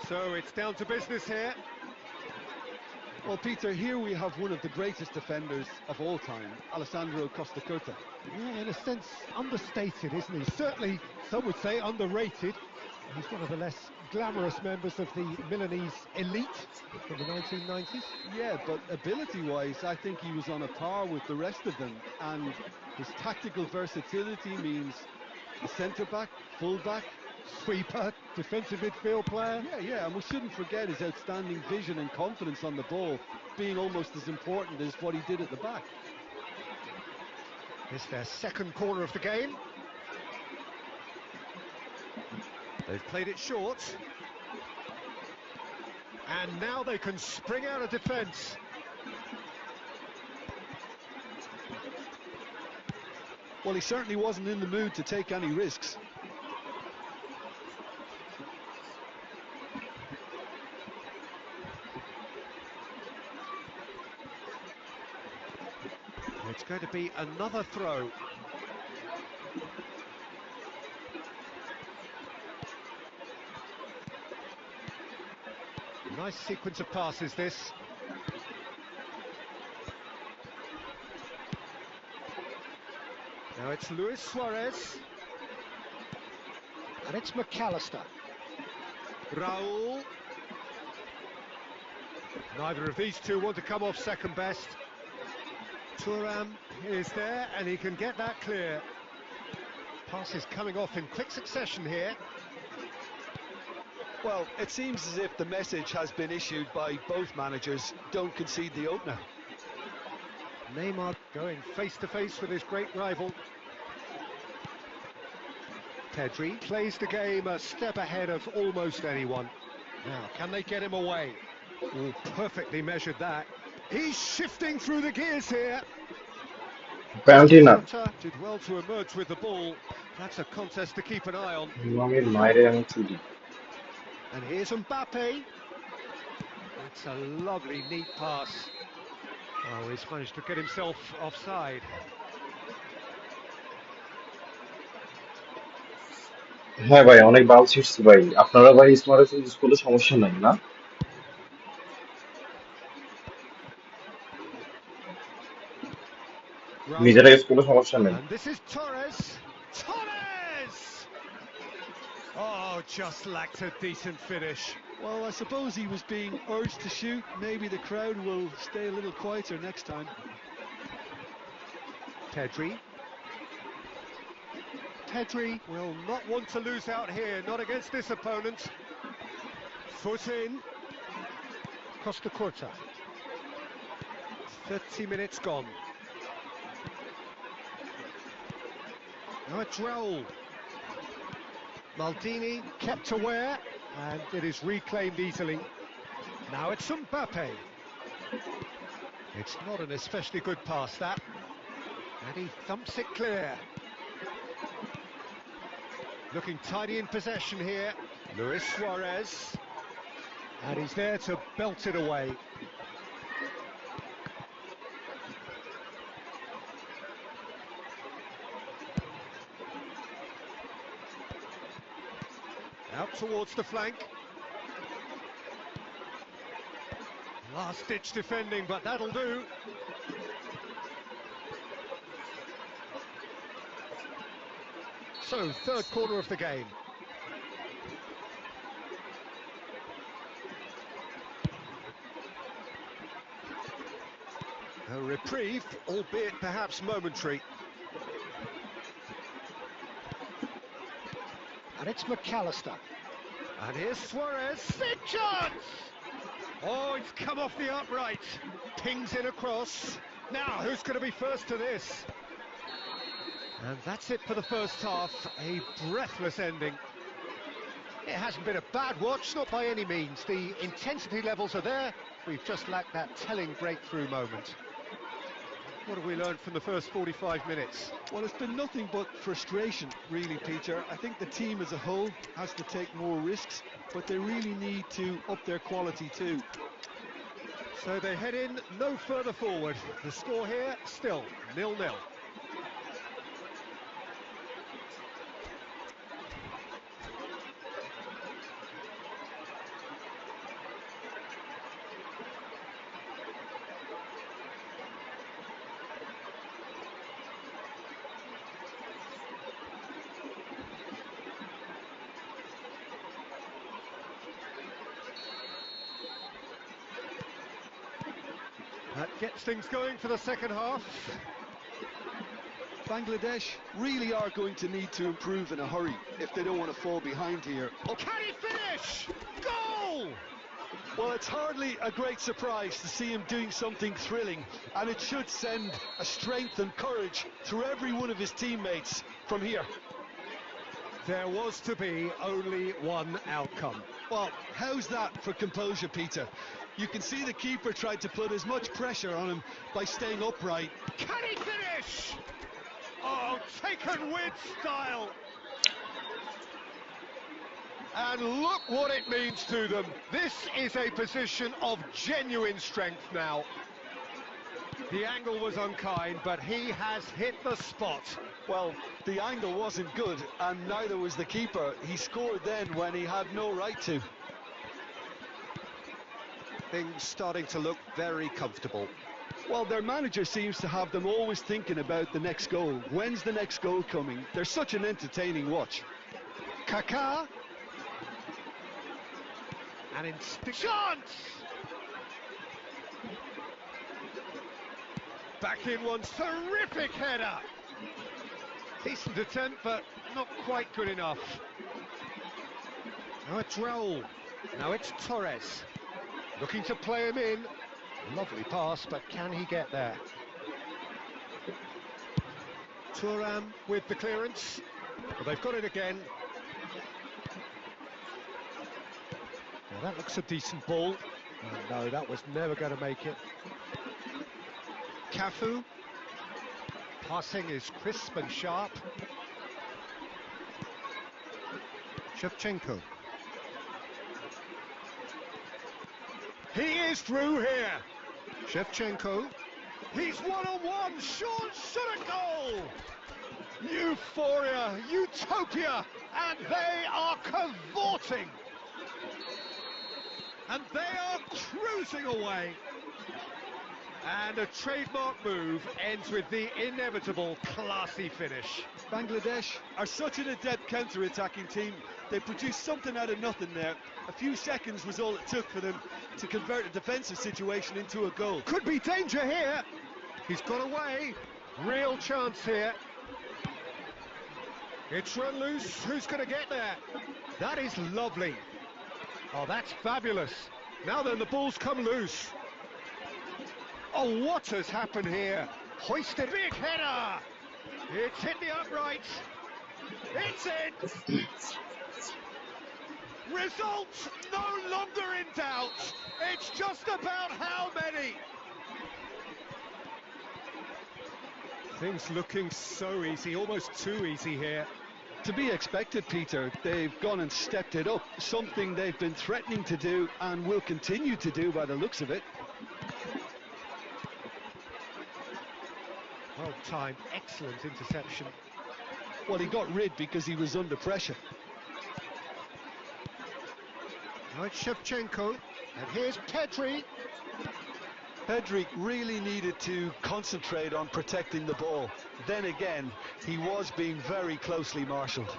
So it's down to business here. Well, Peter, here we have one of the greatest defenders of all time, Alessandro Costa Curta. Yeah, in a sense, understated, isn't he? Certainly, some would say underrated. He's one of the less glamorous members of the Milanese elite from the 1990s. Yeah, but ability-wise, I think he was on a par with the rest of them. And his tactical versatility means a centre-back, full-back, Sweeper, defensive midfield player. Yeah, and we shouldn't forget his outstanding vision and confidence on the ball, being almost as important as what he did at the back. It's their second corner of the game. They've played it short. And now they can spring out of defence. Well, he certainly wasn't in the mood to take any risks. It's going to be another throw. Nice sequence of passes, this. Now it's Luis Suarez. And it's McAllister. Raul. Neither of these two want to come off second best. Thuram is there and he can get that clear. Passes coming off in quick succession here. Well, it seems as if the message has been issued by both managers: don't concede the opener. Neymar going face to face with his great rival. Pedri plays the game a step ahead of almost anyone. Now, can they get him away? Oh, perfectly measured that. He's shifting through the gears here. Penalty na. Did well to emerge with the ball. That's a contest to keep an eye on. And here's Mbappe. That's a lovely, neat pass. Oh, he's managed to get himself offside. হ্যাঁ ভাই, অনেক বাল ছিটছে ভাই। আপনারা ভাই smart use করলে সমস্যা নাই না? নিজেরা ইউজ করলে সমস্যা নেই। And this is Torres. Torres! Oh, just lacked a decent finish. Well, I suppose he was being urged to shoot. Maybe the crowd will stay a little quieter next time. Pedri. Pedri will not want to lose out here, not against this opponent. Foot in. Costa Curta. 30 minutes gone. Now it's Raul. Maldini kept aware, and it is reclaimed easily. Now it's Mbappe. It's not an especially good pass, that. And he thumps it clear. Looking tidy in possession here. Luis Suarez. And he's there to belt it away. Out towards the flank. Last-ditch defending, but that'll do. So, third quarter of the game. A reprieve, albeit perhaps momentary. And it's McAllister. And here's Suarez. Big chance! Oh, it's come off the upright. Pings in across. Now, who's going to be first to this? And that's it for the first half. A breathless ending. It hasn't been a bad watch, not by any means. The intensity levels are there. We've just lacked that telling breakthrough moment. What have we learned from the first 45 minutes? Well, it's been nothing but frustration, really, Peter. I think the team as a whole has to take more risks, but they really need to up their quality too. So they head in no further forward. The score here, still 0-0. That gets things going for the second half. Bangladesh really are going to need to improve in a hurry if they don't want to fall behind here. Oh, can he finish? Goal! Well, it's hardly a great surprise to see him doing something thrilling, and it should send a strength and courage through every one of his teammates from here. There was to be only one outcome. Well, how's that for composure, Peter? You can see the keeper tried to put as much pressure on him by staying upright. Can he finish? Oh, taken with style. And look what it means to them. This is a position of genuine strength now. The angle was unkind, but he has hit the spot. Well, the angle wasn't good, and neither was the keeper. He scored then when he had no right to. Things starting to look very comfortable. Well, their manager seems to have them always thinking about the next goal. When's the next goal coming? They're such an entertaining watch. Kaká. An chance! Back in one, terrific header! Decent attempt, but not quite good enough. Now it's Raul. Now it's Torres. Looking to play him in. Lovely pass, but can he get there? Thuram with the clearance. Well, they've got it again. Now that looks a decent ball. Oh, no, that was never going to make it. Cafu. Passing is crisp and sharp. Shevchenko. He is through here. Shevchenko. He's one-on-one. Shot a goal. Euphoria, utopia, and they are cavorting. And they are cruising away. And a trademark move ends with the inevitable classy finish. Bangladesh are such an adept counter-attacking team. They produced something out of nothing there. A few seconds was all it took for them to convert a defensive situation into a goal. Could be danger here. He's got away. Real chance here. It's run loose. Who's going to get there? That is lovely. Oh, that's fabulous. Now then, the ball's come loose. Oh, what has happened here? Hoisted, big header! It's hit the uprights. It's in! Results no longer in doubt. It's just about how many. Things looking so easy, almost too easy here. To be expected, Peter. They've gone and stepped it up, something they've been threatening to do and will continue to do by the looks of it. Well timed, excellent interception. Well, he got rid because he was under pressure. Now it's Shevchenko, and here's Pedri. Pedri really needed to concentrate on protecting the ball. Then again, he was being very closely marshalled.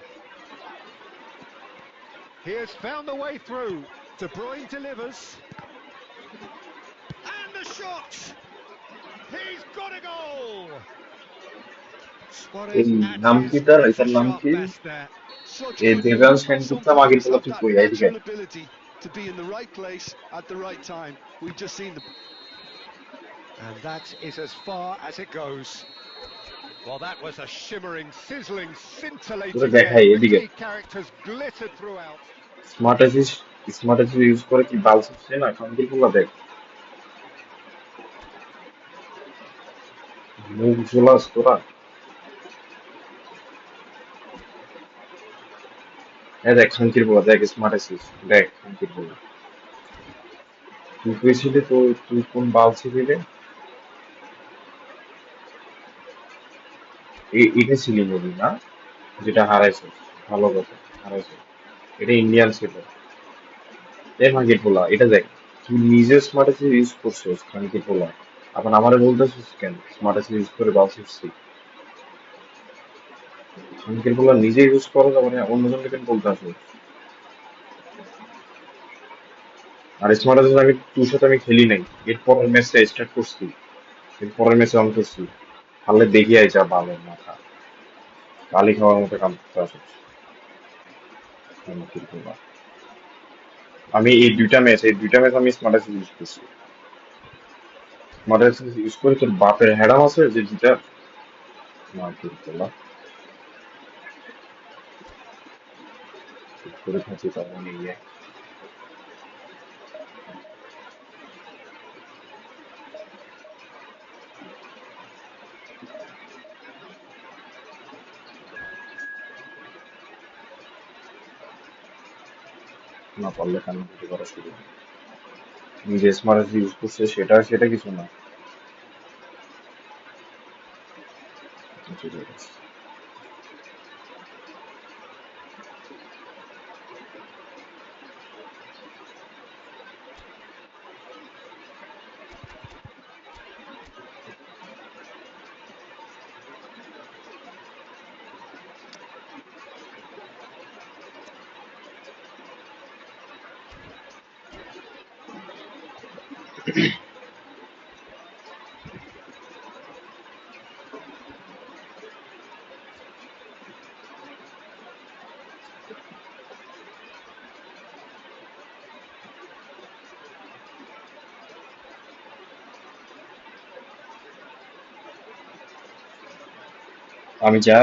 He has found the way through. De Bruyne delivers. And the shot! He's got a goal! এই নাম কি তার এটার নাম কি এই দেবাংশ সেনগুপ্তা আগের বলা ঠিক কই এদিকে to be in the right place at the right time. We've just seen the and that is as far as it goes. Well, that was a shimmering, sizzling, scintillating goal. The key characters glittered throughout. Smart as use করে কি বাল হচ্ছে না কামগুলো দেখ move জোলাস তোরা দেখ খানকির বলা দেখ স্মার্ট অ্যাসিস দেখ খানকির বলা তুই কইছিলি তো তুই কোন বাল ছিলি এটা ছিলি বলি না যেটা হারাইছে ভালো কথা হারাইছে এটা ইন্ডিয়ান ছিল এই খানকির বলা এটা দেখ তুই নিজে স্মার্ট অ্যাসিস ইউজ করছিস খানকির বলা আবার আমারে বলতেছিস কেন স্মার্ট অ্যাসিস ইউজ করে বাল ছিলি খানকির বলা নিজে ইউজ করো মানে অন্যজনকে কেন বলতে আসো আর স্মার্ট অ্যাসিস আমি তোর সাথে আমি খেলি নাই এরপরের ম্যাচটা স্টার্ট করছি এরপরের ম্যাচে অন করছি তাহলে দেখি আইসা ভালো মাথা গালি খাওয়ার মতো কাম করতে আসো আমি এই দুইটা ম্যাচ আমি স্মার্ট অ্যাসিস ইউজ করছি স্মার্ট অ্যাসিস ইউজ করে তোর বাপের হ্যাডাম আছে যে দুইটা না তোলা করে থাকি তখন ইয়ে না পারলে কান ভিডিও করা শুরু নিজে স্মার্ট অ্যাসিস ইউজ করছে সেটা কিছু না আমি যা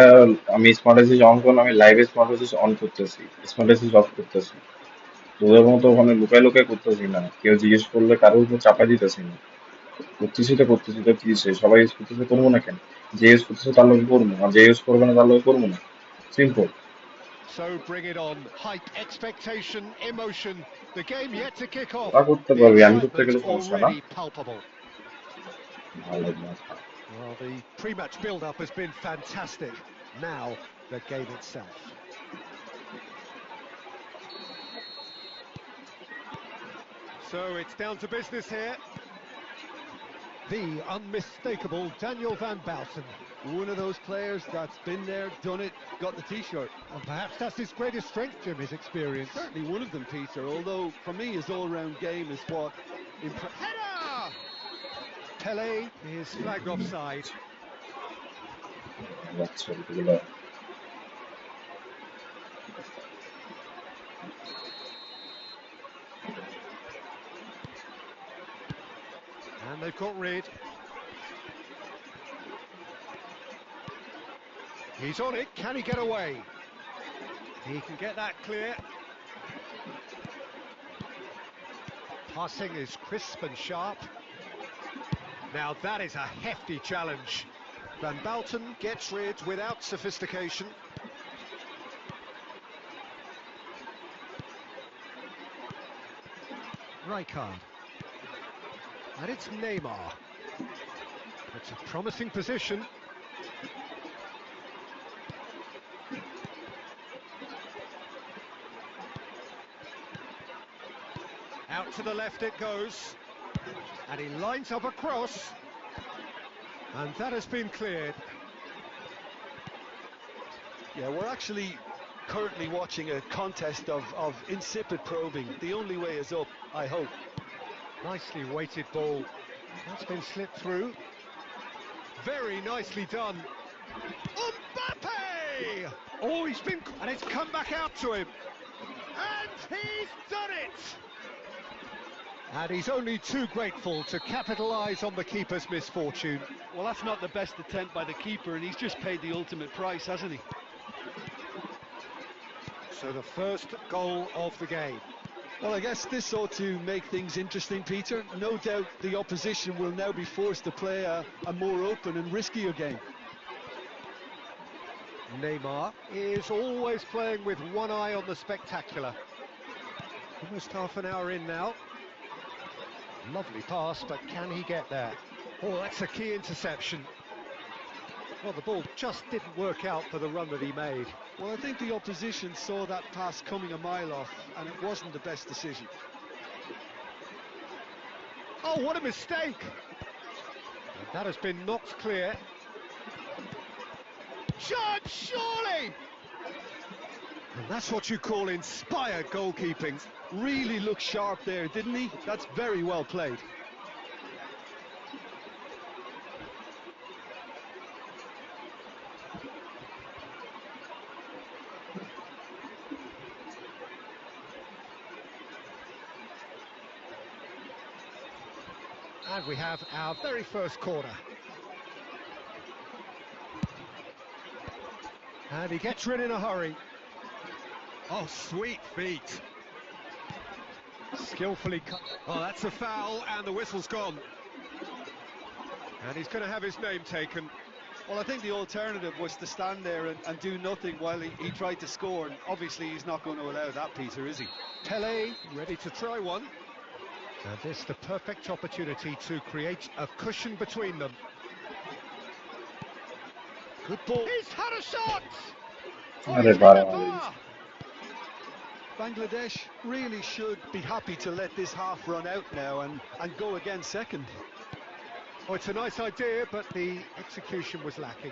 আমি স্মার্ট অ্যাসিস অন করলাম, আমি লাইভে স্মার্ট অ্যাসিস অন করতেছি, স্মার্ট অ্যাসিস অফ করতেছি। তোদের মতো ওখানে লুকায় লুকায় করতেছি না, কেউ জিজ্ঞেস করলে কারোর উপর চাপা দিতেছি না। করতেছি তো কি হইছে? সবাই ইউজ করতেছে, করবো না কেন? যে ইউজ করতেছে তার লোক করবো, আর যে ইউজ করবে না তার লোক করবো না। Simple. So bring it on. Hype, expectation, emotion. The game yet to kick off. ওরা করতে The পারবে, আমি করতে excitement গেলে সমস্যা না। already palpable. ভালো লাগবে না। Well, the pre-match build-up has been fantastic. Now, the game itself. So it's down to business here. The unmistakable Daniel van Bouten. One of those players that's been there, done it, got the t-shirt. And perhaps that's his greatest strength, Jim, his experience. Certainly one of them, Peter, although for me his all-round game is what... Header! Pele is flagged offside. যাচ্ছে এগুলো। And they've got rid. He's on it, can he get away? He can get that clear. Passing is crisp and sharp. Now that is a hefty challenge. Van Bouten gets rid without sophistication. Rijkaard. And it's Neymar. It's a promising position. Out to the left it goes. And he lines up a cross. And that has been cleared. Yeah, we're actually currently watching a contest of insipid probing. The only way is up, I hope. Nicely weighted ball. That's been slipped through. Very nicely done. Mbappe! Oh, he's been... And it's come back out to him. And he's done it! And he's only too grateful to capitalise on the keeper's misfortune. Well, that's not the best attempt by the keeper, and he's just paid the ultimate price, hasn't he? So the first goal of the game. Well, I guess this ought to make things interesting, Peter. No doubt the opposition will now be forced to play a more open and riskier game. Neymar is always playing with one eye on the spectacular. Almost half an hour in now. Lovely pass, but can he get there? Oh, that's a key interception. Well, the ball just didn't work out for the run that he made. Well, I think the opposition saw that pass coming a mile off, and it wasn't the best decision. Oh, what a mistake! And that has been knocked clear. Chance, surely! And that's what you call inspired goalkeeping. Really looked sharp there, didn't he? That's very well played. And we have our very first corner. And he gets rid in a hurry. Oh, sweet feet. Skillfully cut. Oh, that's a foul, and the whistle's gone. And he's going to have his name taken. Well, I think the alternative was to stand there and do nothing while he tried to score, and obviously he's not going to allow that, Peter, is he? Pele ready to try one. And this the perfect opportunity to create a cushion between them. Good ball. He's had a shot! Oh, he's hit the bar. Bangladesh really should be happy to let this half run out now and go again second. Oh, it's a nice idea, but the execution was lacking.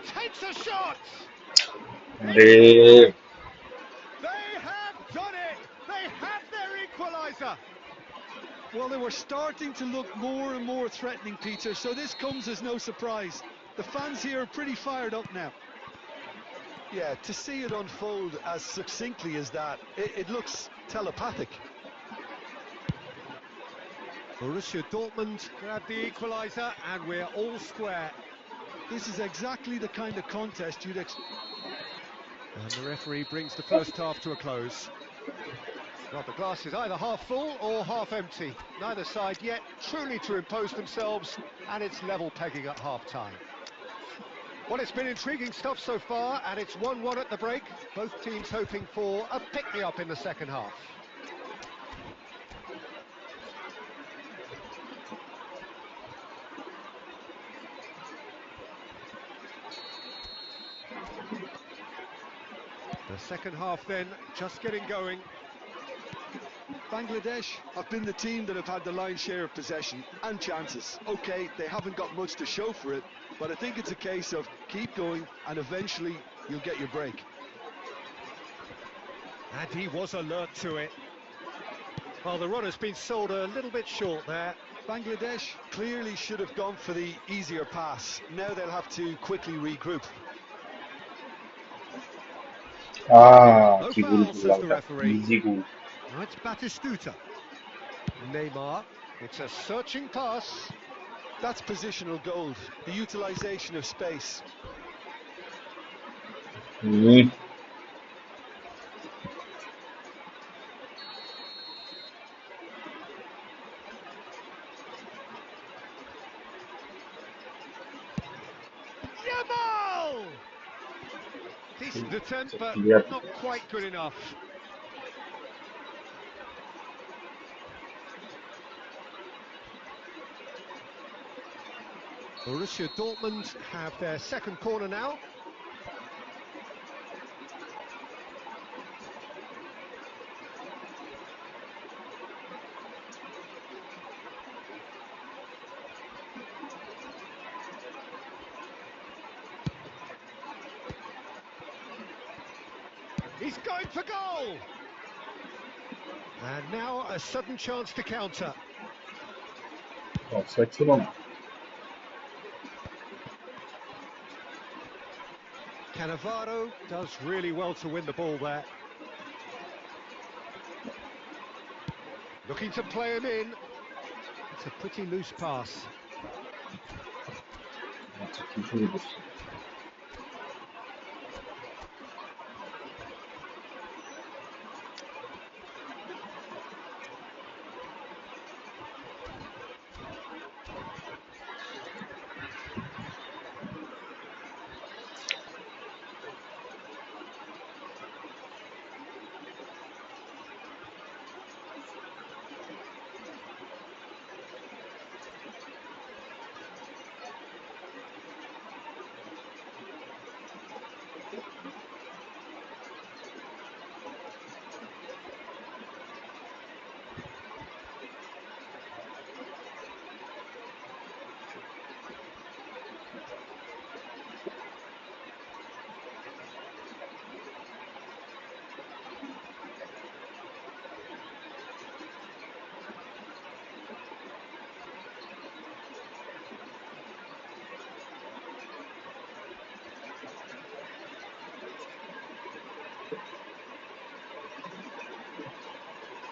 Takes a shot! They Well, they were starting to look more and more threatening, Peter, so this comes as no surprise. The fans here are pretty fired up now. Yeah, to see it unfold as succinctly as that, it looks telepathic. Borussia Dortmund grab the equaliser and we're all square. This is exactly the kind of contest you'd expect. And the referee brings the first half to a close. Well, the glass is either half full or half empty. Neither side yet truly to impose themselves, and it's level pegging at half-time. Well, it's been intriguing stuff so far, and it's 1-1 at the break. Both teams hoping for a pick-me-up in the second half. The second half then, just getting going. Bangladesh have been the team that have had the lion's share of possession and chances. Okay, they haven't got much to show for it, but I think it's a case of keep going and eventually you'll get your break. And he was alert to it. Well, the runner's been sold a little bit short there. Bangladesh clearly should have gone for the easier pass. Now they'll have to quickly regroup. No Que foul, gol says the referee. easy goal. Now it's Batistuta. Neymar. It's a searching pass. That's positional gold, the utilisation of space. Mm. Yamal! Decent attempt, but Yep. not quite good enough. Borussia Dortmund have their second corner now. He's going for goal! And now a sudden chance to counter. That's excellent. Cannavaro does really well to win the ball there. Looking to play him in. It's a pretty loose pass. That's a keeper.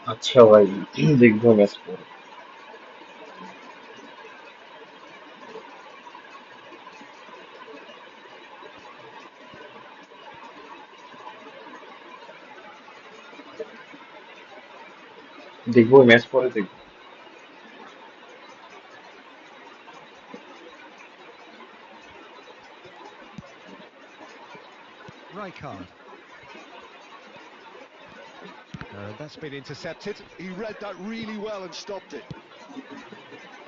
अच्छा भाई देखो मैं score देखो मैं score देखो Rijkaard. And that's been intercepted. He read that really well and stopped it.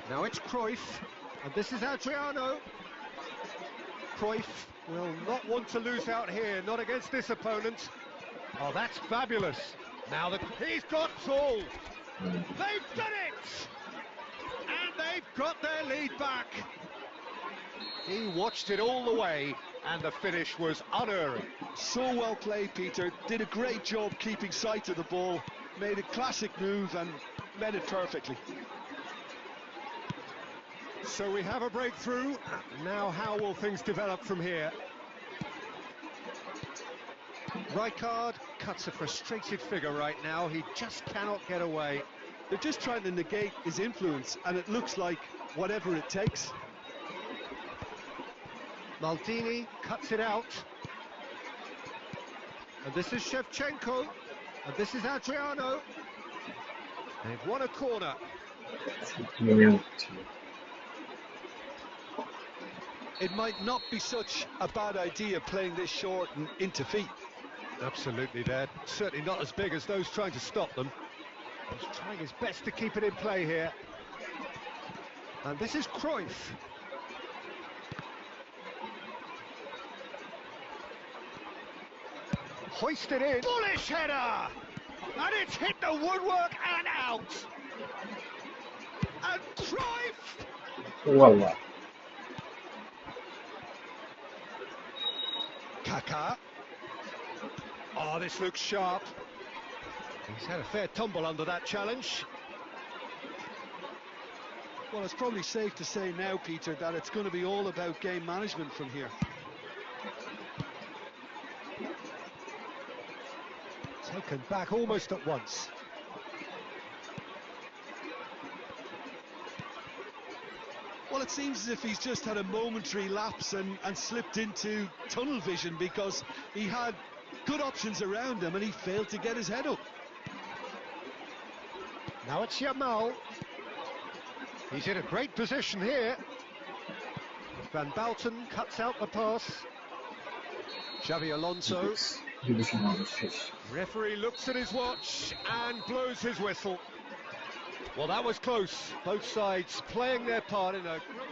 Now it's Cruyff, and this is Adriano. Cruyff will not want to lose out here, not against this opponent. Oh, that's fabulous. Now he's got Saul. They've done it! And they've got their lead back. He watched it all the way, and the finish was unerring. So well played, Peter. Did a great job keeping sight of the ball. Made a classic move and met it perfectly. So we have a breakthrough. Now how will things develop from here? Rijkaard cuts a frustrated figure right now. He just cannot get away. They're just trying to negate his influence, and it looks like whatever it takes. Maldini cuts it out. And this is Shevchenko. And this is Adriano. They've won a corner. It might not be such a bad idea playing this short and into feet. Absolutely, they're certainly not as big as those trying to stop them. He's trying his best to keep it in play here. And this is Cruyff. Hoisted in. Bullish header! And it's hit the woodwork and out. And Cruyff! Wallah. Kaká. Oh, this looks sharp. He's had a fair tumble under that challenge. Well, it's probably safe to say now, Peter, that it's going to be all about game management from here. Taken back almost at once. Well, it seems as if he's just had a momentary lapse and slipped into tunnel vision, because he had good options around him and he failed to get his head up. Now it's Yamal. He's in a great position here. Van Bouten cuts out the pass. Xavi Alonso. Referee looks at his watch and blows his whistle. Well, that was close. Both sides playing their part in a great...